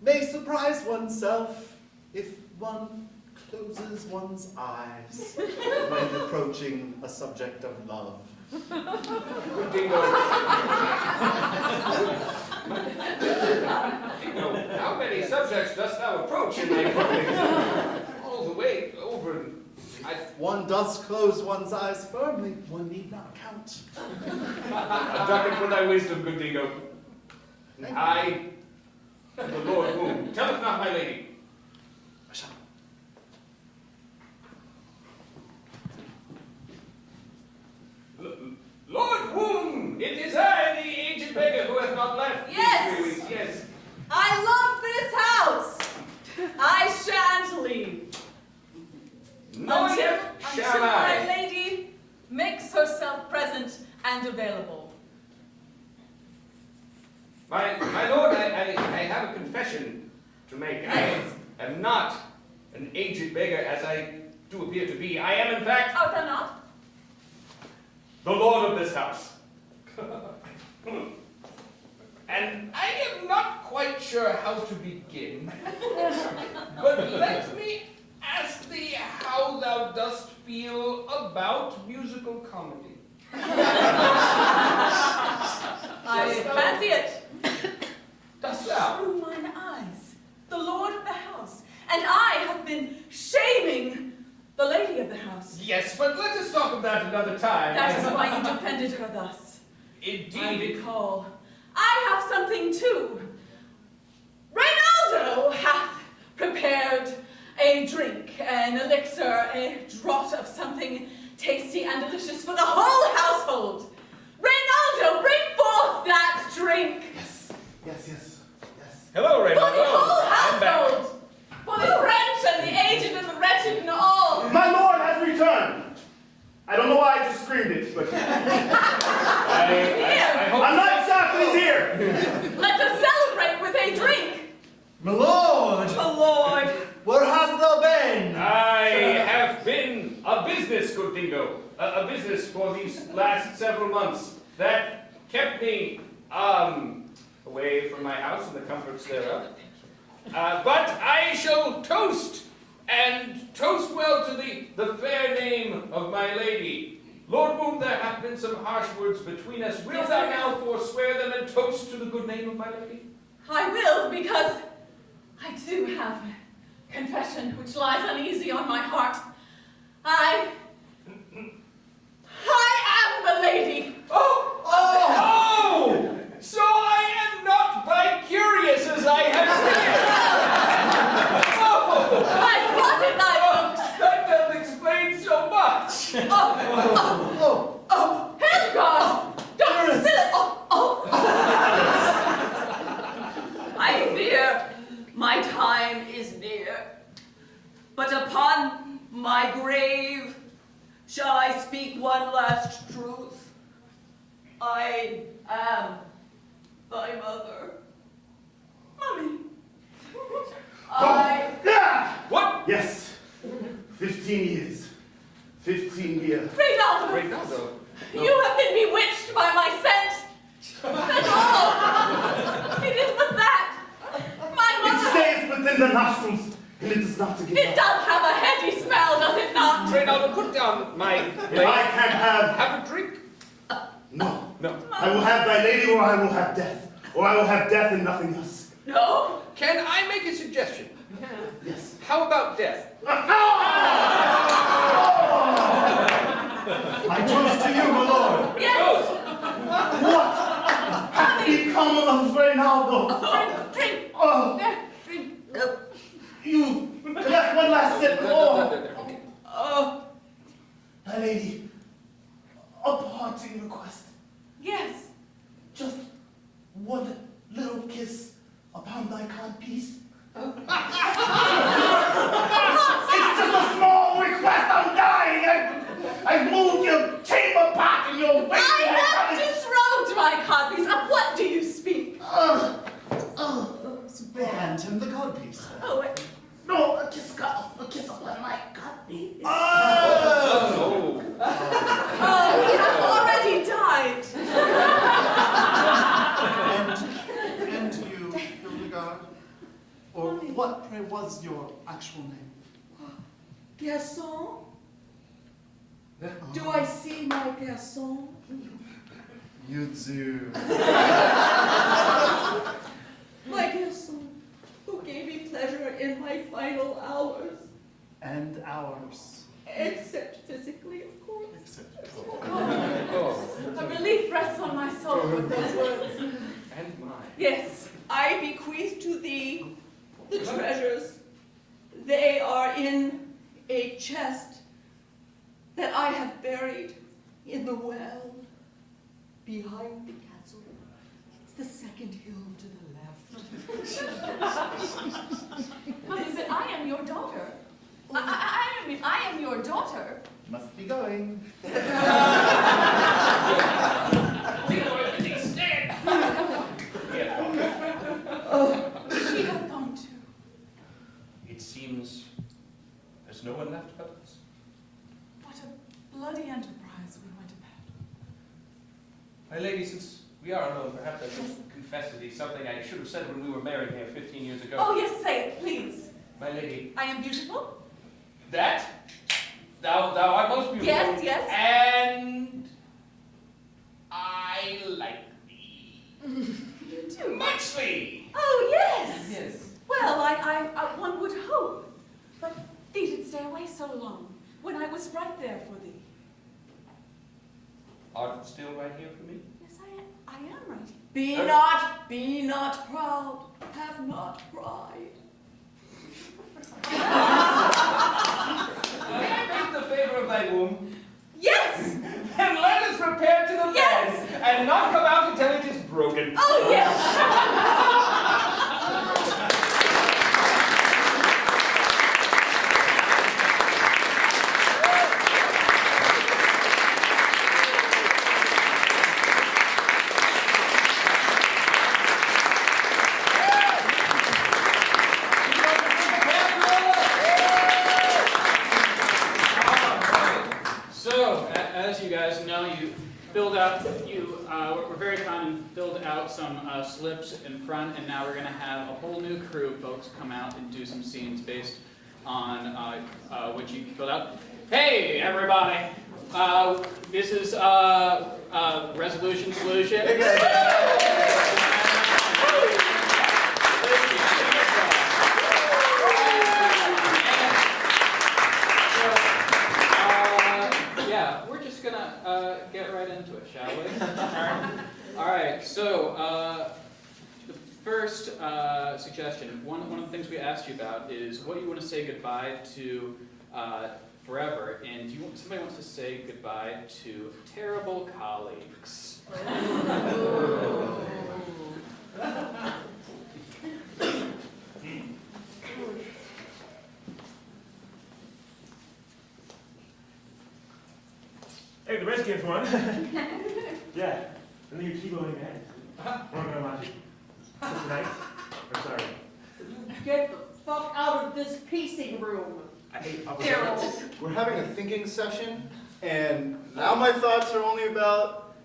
may surprise oneself if one closes one's eyes when approaching a subject of love. Dingo, how many subjects dost thou approach in thy company? All the way over. If one does close one's eyes firmly, one need not count. A ducat for thy wisdom, good Dingo. I, the Lord Womb, telleth not my lady. Lord Womb, it is I, the aged beggar, who hath not left Yes. these 3 weeks. Yes. I love this house. I shan't leave. Nor yet shall my I. lady makes herself present and available. My lord, I have a confession to make. I am not an aged beggar as I do appear to be. I am, in fact, Oh, they're not? the lord of this house. And I am not quite sure how to begin. But let me ask thee how thou dost feel about musical comedy. I fancy it. Dost thou? Through mine eyes, the lord of the house, and I have been shaming the lady of the house. Yes, but let us talk of that another time. That is why you defended her thus. I Indeed. recall. I have something too. Reynaldo hath prepared a drink, an elixir, a draught of something tasty and delicious for the whole household. Reynaldo, bring forth that drink Yes. Hello, for the Raymond. whole I'm back. household, for the French and the aged and the wretched and all. My lord has returned. I don't know why I just screamed it, but I hope I'm not shocked he's here. Let us celebrate with a drink. My lord, Oh, Lord. where hast thou been? I have been a business, good Dingo. A business for these last several months that kept me away from my house and the comforts thereof. But I shall toast, and toast well to the fair name of my lady. Lord Womb, there have been some harsh words between us. Wilt Yes, thou there now forswear them and toast to the good name of my lady? I will, because I do have a confession which lies uneasy on my heart. I am the lady. Oh! So I am not vicarious as I have feared. Oh! I spotted thy looks. That does explain so much. Hildegard, don't spill it. I fear my time is near, but upon my grave shall I speak one last truth. I am thy mother. Mommy. What? Yes. 15 years. 15 years. Reynaldo, Reynaldo. you have been bewitched by my scent. That's all. It is but that. My It mother. stays within the nostrils, and it is not to give It up. does have a heady smell, does it not? Reynaldo, put down my If blade. I can't Have a drink. no. No. I will have thy lady, or I will have death. Or I will have death and nothing else. No. Can I make a suggestion? Yes. How about death? I toast to you, my lord. Yes. What hath become of Reynaldo? Drink. Oh, There. Drink. you left one last sip. Oh, Okay. Oh. my lady, a parting request. Yes. Just one little kiss upon thy codpiece? It's just a small request, I'm dying. I've moved your chamber pot and your waist. I have disrobed my codpiece. Of what do you speak? Hand him the codpiece. Oh, wait. No, a kiss upon my codpiece. Oh! Oh, you have already died. And you, Hildegard? Or what, pray, was your actual name? Garçon? Do I see my garçon? You do. My garçon, who gave me pleasure in my final hours. And ours. Except physically, of course. Except. A relief rests on my soul with those words. And mine. Yes, I bequeath to thee the treasures. They are in a chest that I have buried in the well behind the castle. It's the second hill to the left. Mother, but I am your daughter. I am your daughter. Must be going. Oh, she hath gone too. It seems there's no one left but us. What a bloody enterprise we went about. My lady, since we are alone, perhaps I should confess to thee something I should have said when we were married here 15 years ago. Oh, yes, say it, please. My lady, I am beautiful? that thou art most beautiful. Yes, yes. And I like thee. You do. Muchly. Oh, yes. Yes. Well, one would hope. But thee did stay away so long, when I was right there for thee. Art still right here for me? Yes, I am right. Be not proud, have not pride. May I beg the favor of thy womb? Yes! Then let us repair to the Yes! bed, and not come out until it is broken. Oh, yes! As you guys know, you were very kind and filled out some slips in front, and now we're going to have a whole new crew of folks come out and do some scenes based on what you filled out. Hey, everybody! This is Resolution Solution. Get right into it, shall we? All right. So the first suggestion, one of the things we asked you about is what you want to say goodbye to forever, and somebody wants to say goodbye to terrible colleagues. Hey, the Redskins won. Yeah, and then you keep going ahead. We're gonna watch it. Tonight? Or sorry. Get the fuck out of this pacing room. I hate Harold. We're having a thinking session, and now my thoughts are only about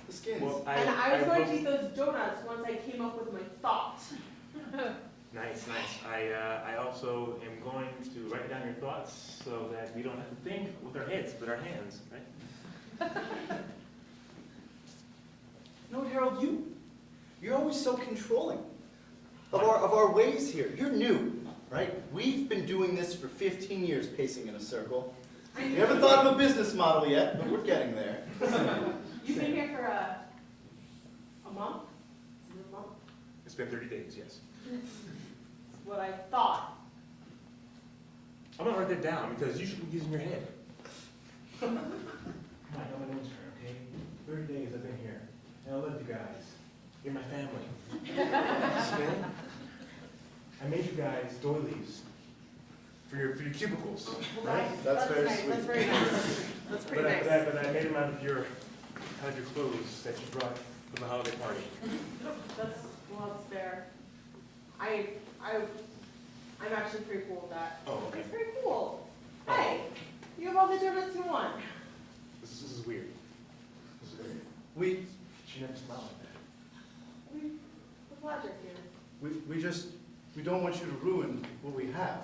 the skins. Well, And I was going to hope- eat those donuts once I came up with my thought. Nice, nice. I also am going to write down your thoughts so that we don't have to think with our heads, but our hands, right? No, Harold, you're always so controlling of our ways here. You're new, right? We've been doing this for 15 years, pacing in a circle. We haven't thought of a business model yet, but we're getting there. You've been here for a month? Is it a month? It's been 30 days, yes. That's what I thought. I'm gonna write that down because you should be using your head. Come on, I'm an intern, okay? 30 days I've been here. And I love you guys. You're my family. Spin? guys doilies for your cubicles, right? That's very nice. sweet. That's very nice. That's pretty nice. But I made them out of your clothes that you brought for the holiday party. That's fair. I'm actually pretty cool with that. Oh, okay. It's pretty cool. Hey, you have all the donuts you want. This is weird. This is weird. We She never smiled like that. With logic here. we don't want you to ruin what we have.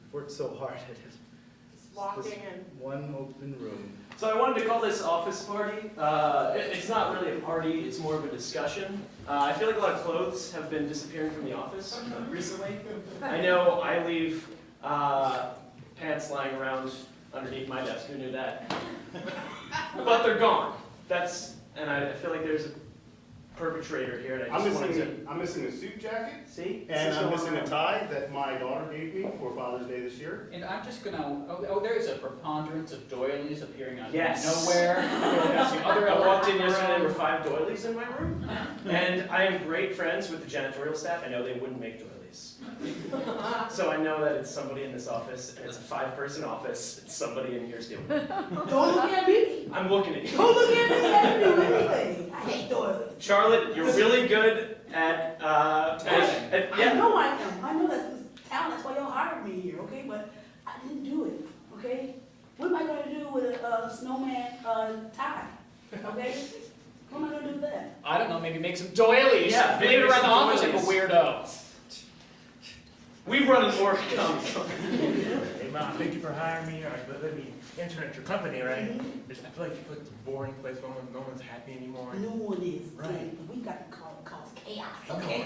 We've worked so hard at it. Just walking This in. one open room. So I wanted to call this office party. It's not really a party, it's more of a discussion. I feel like a lot of clothes have been disappearing from the office recently. I know I leave pants lying around underneath my desk, who knew that? But they're gone. And I feel like there's a perpetrator here, and I just wanted to... I'm missing a suit jacket, See? and I'm This is missing a going tie that my daughter gave me for Father's Day this year. And I'm just gonna, there is a preponderance of doilies appearing out of Yes. nowhere. There's the other I walked in element yesterday, there were around. 5 doilies in my room, and I am great friends with the janitorial staff. I know they wouldn't make doilies. So I know that it's somebody in this office, and it's a 5-person office, and somebody in here is doing it. Don't look at me. I'm looking at you. Don't look at me. I can do anything. I hate toilets. Charlotte, you're really good at, I yeah. know I am. I know that's talent. That's why y'all hired me here, okay? But I didn't do it, okay? What am I going to do with a snowman tie, okay? What am I going to do with that? I don't know, maybe make some doilies. Yeah, leave maybe it around the some office like a doilies. weirdo. We run an org company. Hey, Mom, thank you for hiring me. Let me intern at your company, right? I feel like it's a boring place. No one's happy anymore. No one is. Right. Okay? But we got to cause chaos, okay?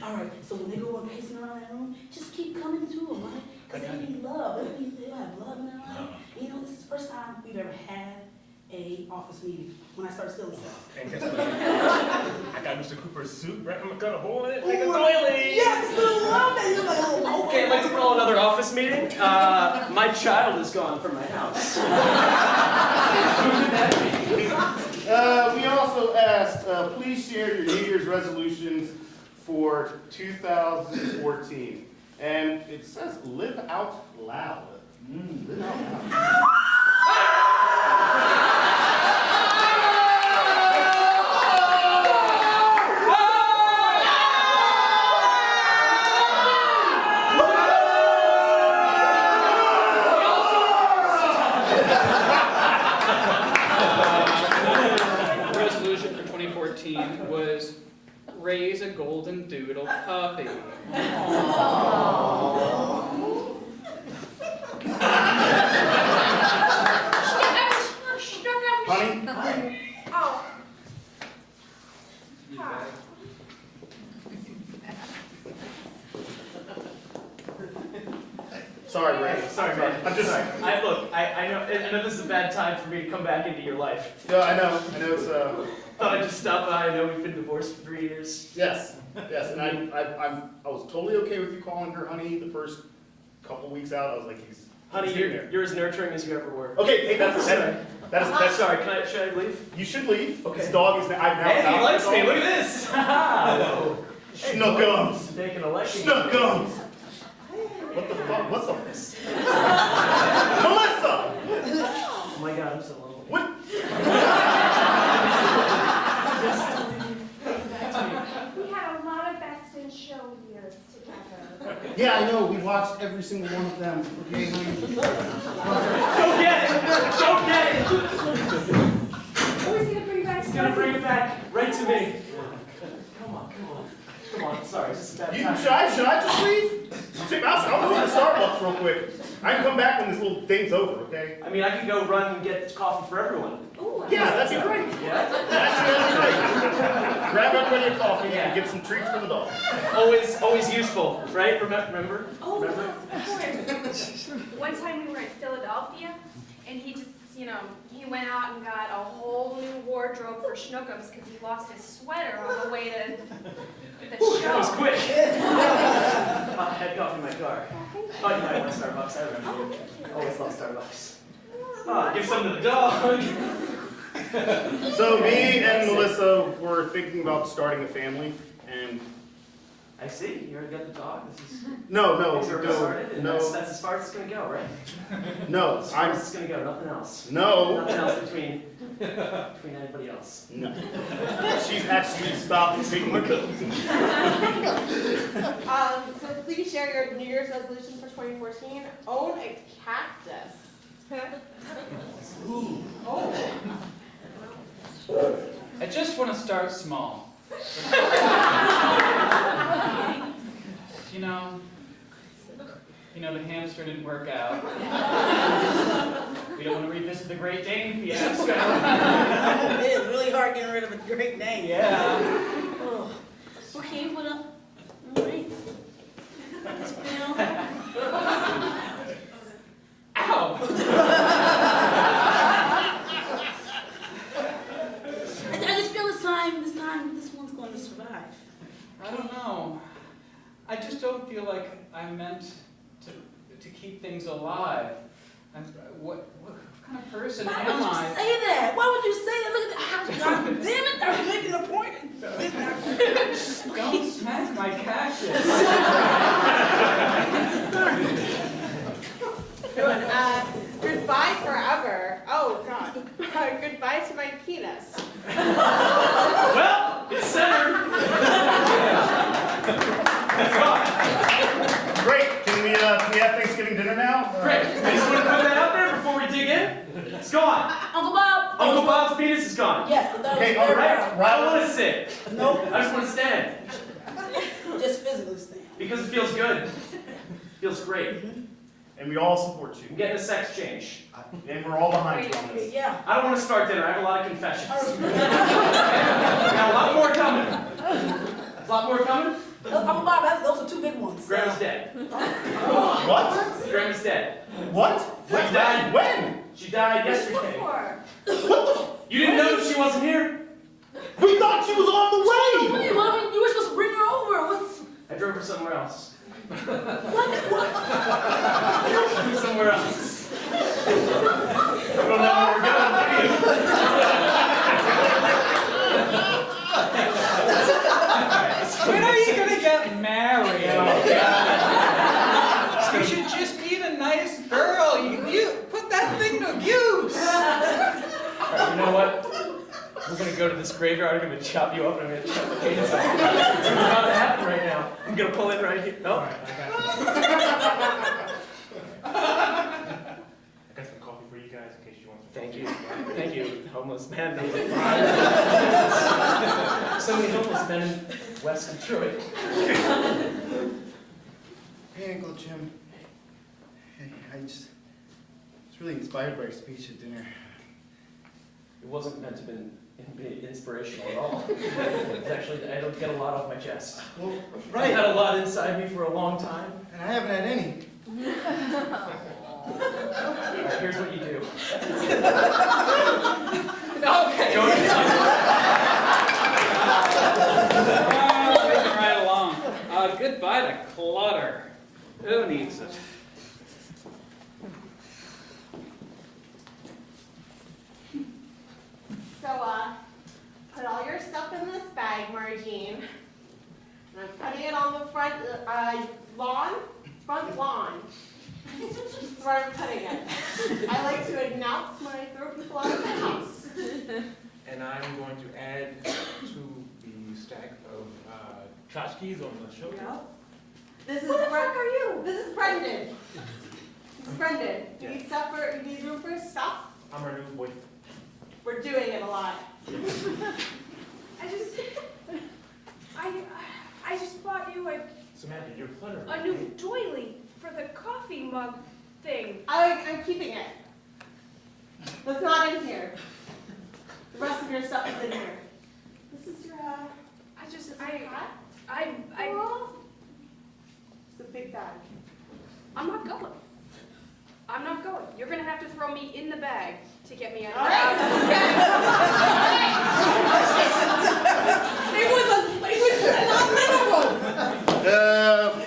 All right. So when they go and pacing around that room, just keep coming to them, right? Because they need love. They'll have love in their life. You know, this is the first time we've ever had a office meeting when I start stealing stuff. And guess what? I got Mr. Cooper's suit, right? I'm gonna cut a hole in it, make a doily. Yes, little love that. You're like, oh, Okay, I'd like to call another office meeting. My child is gone from my house. Who could that be? We also asked, please share your New Year's resolutions for 2014. And it says live out loud. Live out loud. Resolution for 2014 was raise a golden doodle puppy. Honey? Oh. Hi. Sorry, Ray. Sorry, man. I'm just. I know this is a bad time for me to come back into your life. Yeah, I know it's Thought I'd just stop by. I know we've been divorced for 3 years. yes, and I was totally okay with you calling her honey the first couple weeks out. I was like, Honey, he's in there. you're as nurturing as you ever were. Okay, hey, that's That's sorry. Should I leave? you should leave. Okay. This dog is now. I've now Hey, he found likes this me. dog. Look at this. Whoa. Snookums. Taking a liking. Snookums. What the fuck? What the? Melissa! Oh my God, I'm so lonely. What? We had a lot of best in show years together. Yeah, I know. We watched every single one of them. Okay, honey? Go get it! Go get it! Always gonna bring back He's gonna bring it back right to me. Come on. Sorry, it's just a bad time. Should I just leave? I'll go to Starbucks real quick. I can come back when this little thing's over, okay? I mean, I could go run and get coffee for everyone. Yeah, that'd be great. Yeah? That'd be great. Grab everybody a coffee and get some treats for the dog. Always useful, right? Remember? Oh, Remember? yes, of course. One time we were in Philadelphia, and he just, he went out and got a whole new wardrobe for Schnookums because he lost his sweater on the way to the show. That was quick. I had coffee in my car. Oh, you might want Starbucks. I remember. Always love Starbucks. Oh, give some to the dog. So me and Melissa were thinking about starting a family, and I see. You already got the dog. This is No, things are already started, and no, that's as far as it's gonna go, right? no, As far as it's gonna go. Nothing else. no, Nothing else between anybody else. no. She's actually stopped taking the coat. So please share your New Year's resolution for 2014. Own a cactus. I just want to start small. You know, the hamster didn't work out. We don't want to revisit the Great Dane fiasco. It is really hard getting rid of a great name. Yeah. Oh. Okay, what up? All right. Well, Ow! I just feel this time, this one's going to survive. I don't know. I just don't feel like I'm meant to keep things alive. What kind of person Why am would you I? say that? Why would you say that? Look at that. God damn it, they're making a point. Don't smack my cactus. Good. Goodbye forever. Oh, God. Goodbye to my penis. Well, it's centered. Great, can we have Thanksgiving dinner now? Great. I just want to put that out there before we dig in. It's gone. Uncle Bob. Uncle Bob's penis is gone. Yes, but that Okay, was all very Right? proud. I don't want to sit. Nope. I just want to stand. Just physically stand. Because it feels good. Feels great. And we all support I'm you. getting a sex change. And we're all behind you on this. Yeah. I don't want to start dinner. I have a lot of confessions. We got a lot more coming. A lot more coming. Uncle Bob, those are two big ones. Grandma's dead. What? Grandma's dead. What? She died. When? She died yesterday. What the? You didn't know she wasn't here? We thought she was on the way! Wait, well, you were supposed to bring her over. What's... I drove her somewhere else. What? Somewhere else. You don't know where we're going, do you? When are you gonna get married? Oh, God. You should just be the nice girl. You put that thing to use. All right, you know what? We're gonna go to this graveyard. I'm gonna chop you up and I'm gonna chop the penis off. It's about to happen right now. I'm gonna pull it right here. No. I got some coffee for you guys in case you want some. Thank you. Thank you, homeless man. So many homeless men in West Detroit. Hey, Uncle Jim. Hey, I was really inspired by your speech at dinner. It wasn't meant to be inspirational at all. It's actually, I don't get a lot off my chest. Well, I've had a lot inside me for a long time. And I haven't had any. All right, here's what you do. Okay. Go ahead. Moving right along. Goodbye to clutter. Who needs it? So, put all your stuff in this bag, Margine. And I'm putting it on the front lawn. That's where I'm putting it. I like to announce when I throw people out of the house. And I'm going to add to the stack of tchotchkes on the show. This is Who the fuck are you? This is Brendan. This is Brendan. You need stuff you need room for stuff? I'm our new boyfriend. We're doing it a lot. I just bought you Samantha, you're cluttering. a new doily for the coffee mug thing. I'm keeping it. That's not in here. The rest of your stuff is in here. This is your hat? It's a big bag. I'm not going. I'm not going. You're gonna have to throw me in the bag to get me out of All the right.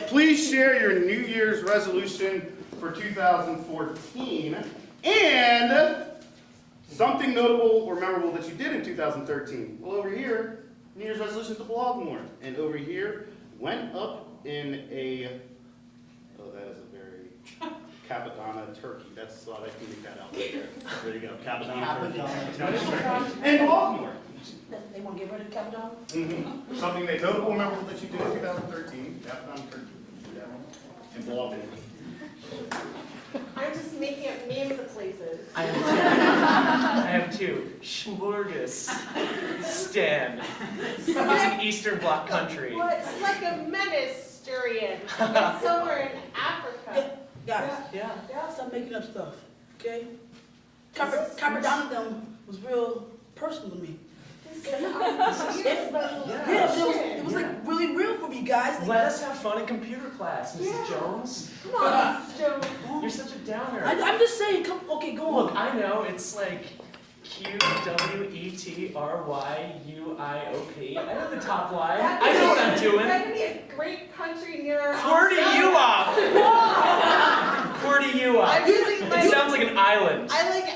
Please share your New Year's resolution for 2014 and something notable or memorable that you did in 2013. Well, over here, New Year's resolution to blog more. And over here, went up in a, oh, that is a very Capadonna turkey. That's I can make that out right there. There you go, Capadonna turkey. And Baltimore. They want to get rid of Capadonna? Mm-hmm. Something they notable memorable that you did in 2013. Capadonna turkey. In Baltimore. I'm just making up names of places. I have two. Smorgas. Stan. It's an Eastern Bloc country. Well, it's like a Mediterranean. It's somewhere in Africa. Guys, Yeah. stop making up stuff, okay? Capadonna was real personal to me. This is our Yeah, but it was like really real for me, guys. Like, Let us have fun in computer class, Mrs. Jones. Come on, Mrs. Jones. You're such a downer. I'm just saying, okay, go on. Look, I know it's like QWETRYUIOP. I know the top line. I know what I'm doing. That could be a great country near Cordy-U-op. Cordy-U-op. It sounds like an island. I like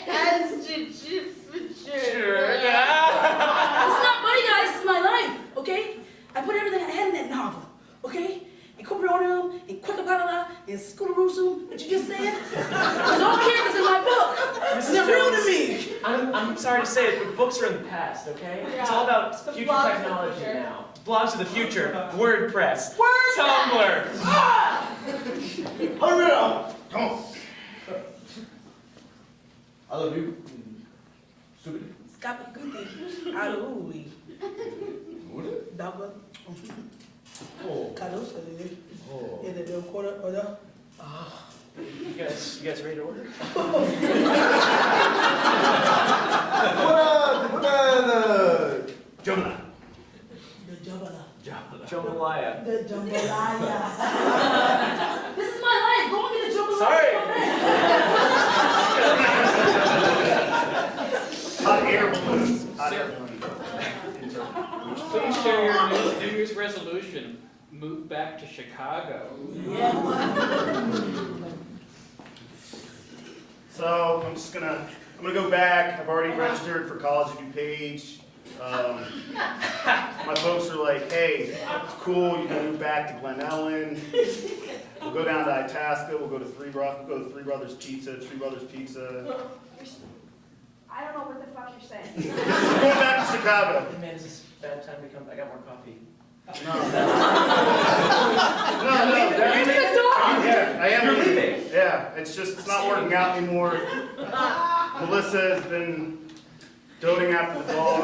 Sure. It's not funny, guys. It's my life, okay? I put everything I had in that novel, okay? And Cooperonium, and Quackapadala, and Scootaroosum, that you just said. It's all characters in my book. They're real to me. I'm sorry to say it, but books are in the past, okay? Yeah. It's all about The future blogs of the technology future. now. Blogs of the future. WordPress. WordPress. Tumblr. Hurry up! Come on. I love you. Stupid. Skapaguti. Arui. Dagwa. Oh. Kados, kadili. Oh. Yeah, the quarter order. You guys ready to order? Jonah. The Jabala. Jambalaya. The Jambalaya. This is my life. Go and get the Jambalaya. Sorry. Hot air balloons. Hot air balloons. Please share your New Year's resolution. Move back to Chicago. Yeah. So I'm gonna go back. I've already registered for College of DuPage. My folks are like, hey, it's cool. You can move back to Glen Ellen. We'll go down to Itasca. We'll go to Three Brothers Pizza. Three Brothers Pizza. I don't know what the fuck you're saying. We're going back to Chicago. Man, is this bad time to come? I got more coffee. No. Yeah, I am leaving. Yeah, it's not working out anymore. Melissa has been doting after the dog.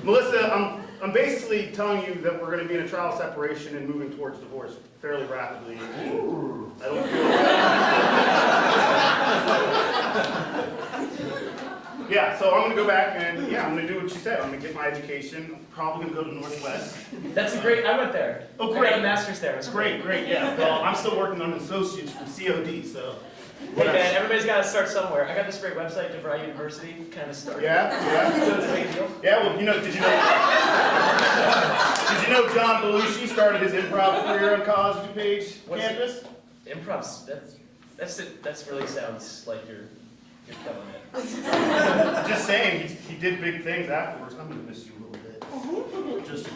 Melissa, I'm basically telling you that we're going to be in a trial separation and moving towards divorce fairly rapidly. Ooh. I don't feel Yeah, so I'm going to go back and, I'm going to do what you said. I'm going to get my education. I'm probably going to go to Northwest. That's a great, I went there. Oh, I great. got a master's there. It's Great, yeah. Well, I'm still working on an associate's from COD, so. Hey man, everybody's got to start somewhere. I got this great website, DeVry University, kind of started. Yeah. So it's a big deal. Yeah, well, did you know John Belushi started his improv career on College of DuPage campus? Improv's, that really sounds like you're killing it. Just saying, he did big things afterwards. I'm gonna miss you a little bit. Just.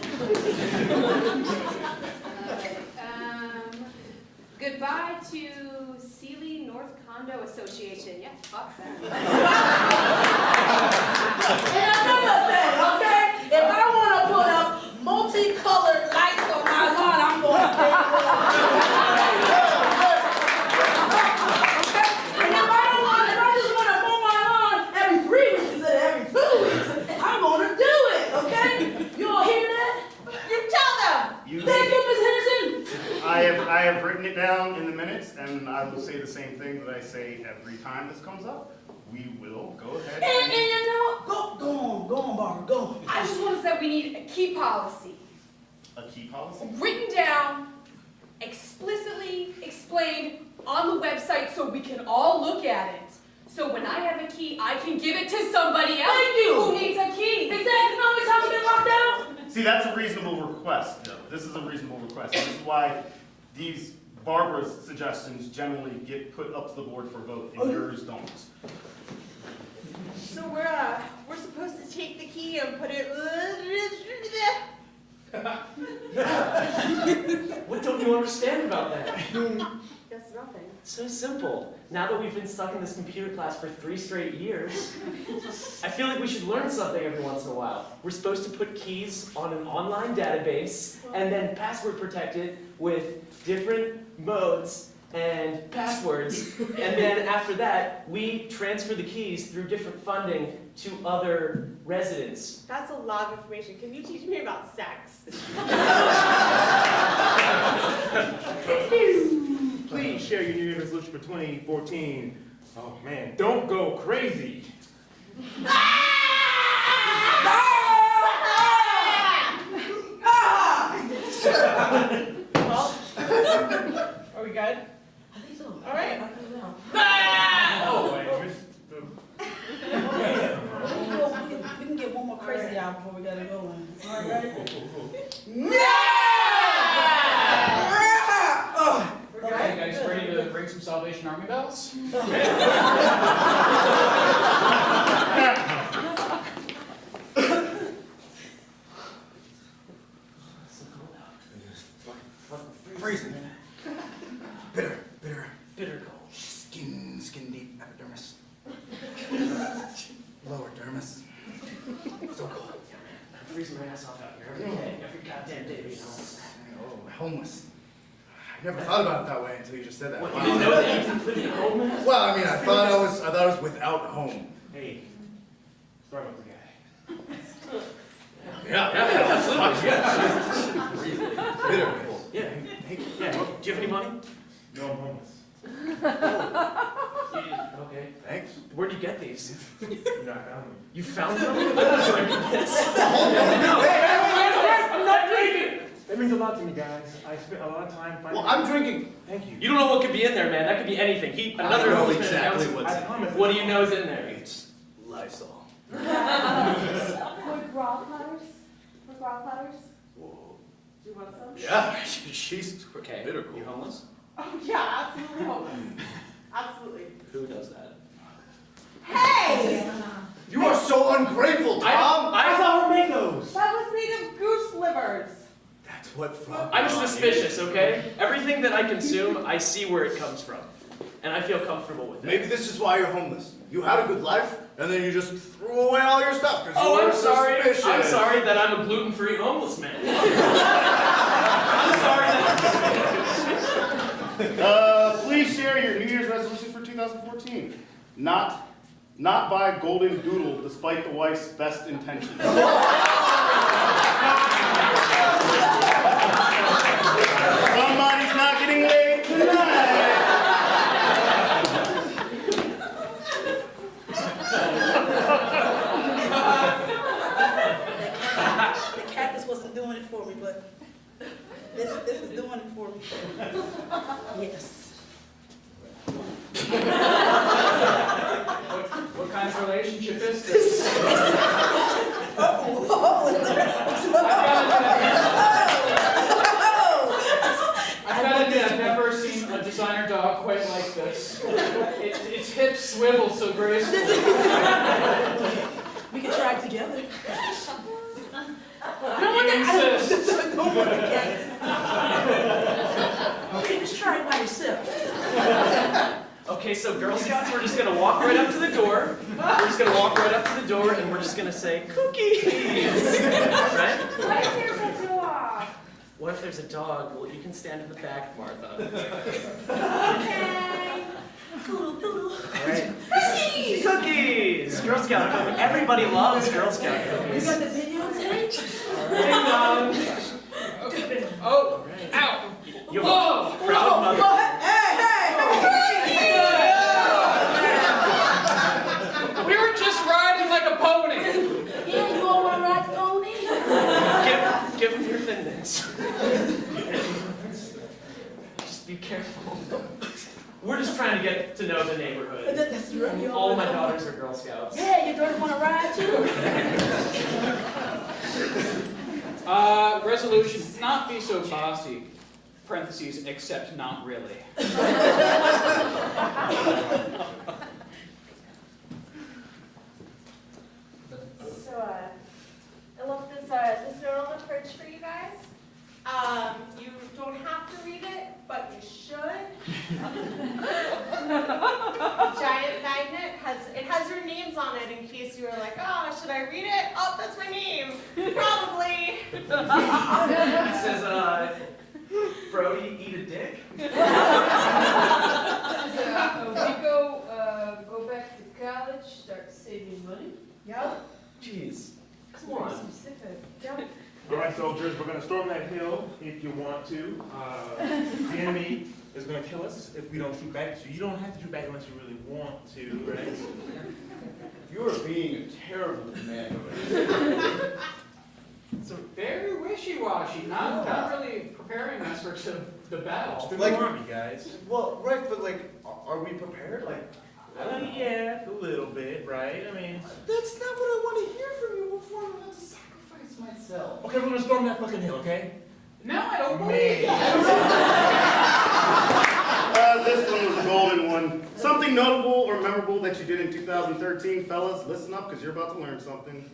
Goodbye to Sealy North Condo Association. Yeah, fuck that. And another thing, okay? If I want to put up multicolored lights on my lawn, I'm going to pay for it. Okay? And if I just want to mow my lawn every 3 weeks instead of every 2 weeks, I'm going to do it, okay? You all hear that? You tell them. Thank you, Ms. Henderson. I have written it down in the minutes, and I will say the same thing that I say every time this comes up. We will go ahead. And you know, go on, Barbara, go on. I just want to say we need a key policy. A key policy? Written down, explicitly explained on the website so we can all look at it. So when I have a key, I can give it to somebody else Thank you. who needs a key. Exactly, how many times have been locked out? See, that's a reasonable request, though. This is a reasonable request. This is why these Barbara's suggestions generally get put up to the board for vote, and yours don't. So we're supposed to take the key and put it. understand about that? Guess nothing. So simple. Now that we've been stuck in this computer class for 3 straight years, I feel like we should learn something every once in a while. We're supposed to put keys on an online database and then password protect it with different modes and passwords. And then after that, we transfer the keys through different funding to other residents. That's a lot of information. Can you teach me about sex? Please share your New Year's resolution for 2014. Oh man, don't go crazy. Well, are we good? I think so. All right. I think so. Oh, I missed the... We can get one more crazy out before we gotta go in. All right, ready? Okay, guys, ready to ring some Salvation Army bells? Freezing. Bitter cold. Skin deep epidermis. Lower dermis. So cold. I'm freezing my ass off out here every day, every goddamn day being homeless. Oh, homeless. I never thought about it that way until you just said that. What, Wow. you didn't know that you can live in a home? Well, I mean, I thought I was without a home. Hey, start with the guy. Yeah, absolutely. Bitter cold. Yeah. Yeah. Do you have any money? No, I'm homeless. Okay. Thanks. Where'd you get these? You know, I found them. You found them? That means a lot to me, guys. I spent a lot of time finding... Well, I'm drinking. Thank you. You don't know what could be in there, man. That could be anything. Another I know homeless man exactly found some- what's I in promise. What do you know is in there? It's Lysol. For grog platters? For grog platters? Whoa. Do you want some? Yeah, she's Okay. bitter cold. You homeless? Oh, yeah, absolutely homeless. Absolutely. Who does that? Hey! You are so ungrateful, Tom. I thought we made those. That was made of goose livers. That's what from. I'm suspicious, okay? Everything that I consume, I see where it comes from. And I feel comfortable with it. Maybe this is why you're homeless. You had a good life, and then you just threw away all your stuff because you Oh, were I'm sorry. suspicious. I'm sorry that I'm a gluten-free homeless man. I'm sorry that Please share your New Year's resolution for 2014. Not buy golden doodle despite the wife's best intentions. Somebody's not getting laid tonight. The cactus wasn't doing it for me, but this is doing it for me. Yes. What kind of relationship is this? I've got to admit, I've never seen a designer dog quite like this. Its hips swivel so gracefully. We can try it together. You insist. Don't want the cactus. Okay, just try it by yourself. Okay, so Girl Scouts, we're just gonna walk right up to the door. We're just gonna walk right up to the door and we're just gonna say, cookies! Right? What if there's a dog? What if there's a dog? Well, you can stand in the back, Martha. Okay. Doodle, doodle. Alright. Cookies! Girl Scout cookies. Everybody loves Girl Scout You cookies. got the videotape? Ding dong! Oh, ow! You have a proud mother. We were just riding like a pony. Yeah, you all want to ride the pony? Give him your Thin Mints. Just be careful. We're just trying to get to know the neighborhood. That's right. You All my daughters are Girl Scouts. Yeah, your daughter want to ride too? Resolution, not be so bossy. Parentheses, except not really. So, I left this note on the fridge for you guys. You don't have to read it, on it in case you were like, oh, should I read it? Oh, that's my name. Probably. It says, Brody, eat a dick. Go back to college, start saving money. Yep. Jeez, come Very on. specific. Yep. All right, soldiers, we're gonna storm that hill if you want to. The enemy is gonna kill us if we don't shoot back, so you don't have to shoot back unless you really want to, right? You are being a terrible commander. So very wishy-washy, not really preparing us for the battle. It's the Like- new army, guys. Well, right, but like, are we prepared? Like, I don't know. Yeah, a little bit, right? I mean, That's not what I want to hear from you before I'm about to sacrifice myself. okay, we're gonna storm that fucking hill, okay? No, I don't believe Maybe. that. This one was a golden one. Something notable or memorable that you did in 2013, fellas, listen up because you're about to learn something.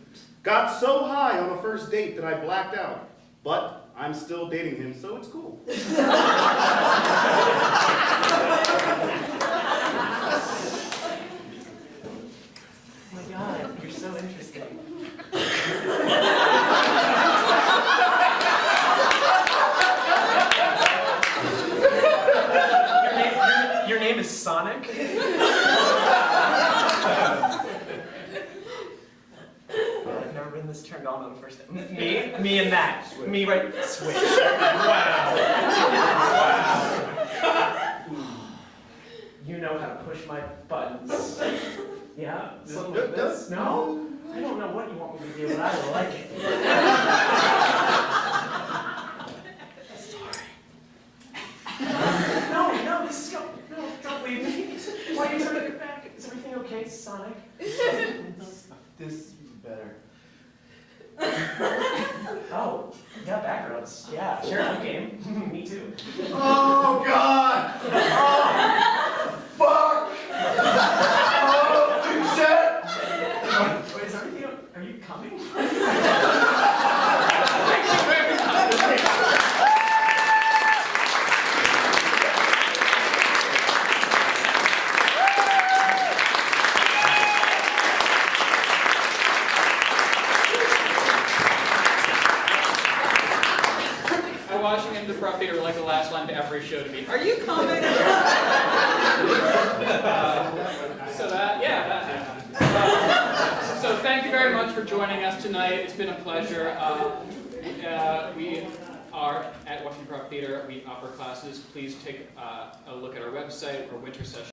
Got so high on a first date that I blacked out, but I'm still dating him, so it's cool. Oh my God, you're so interesting. Your name is Sonic? I've never been this turned on the first time. Me and that. Me right, switch. Wow. You know how to push my buttons. Yeah? Something like this? No? I don't know what you want me to do, but I like it. No, this is go. No, don't leave me. Why are you turning your back? Is everything okay, Sonic? This is better. Oh, yeah, backgrounds. Yeah, sure, I'm game. Me too. Oh, God! Oh, fuck! Oh, shit! Wait, is everything? Are you coming? Washington, the prop theater, like the last line to every show to me. Are you coming? So that happened. So thank you very much for joining us tonight. It's been a pleasure. We are at Washington Prop Theater. We offer classes. Please take a look at our website or winter session.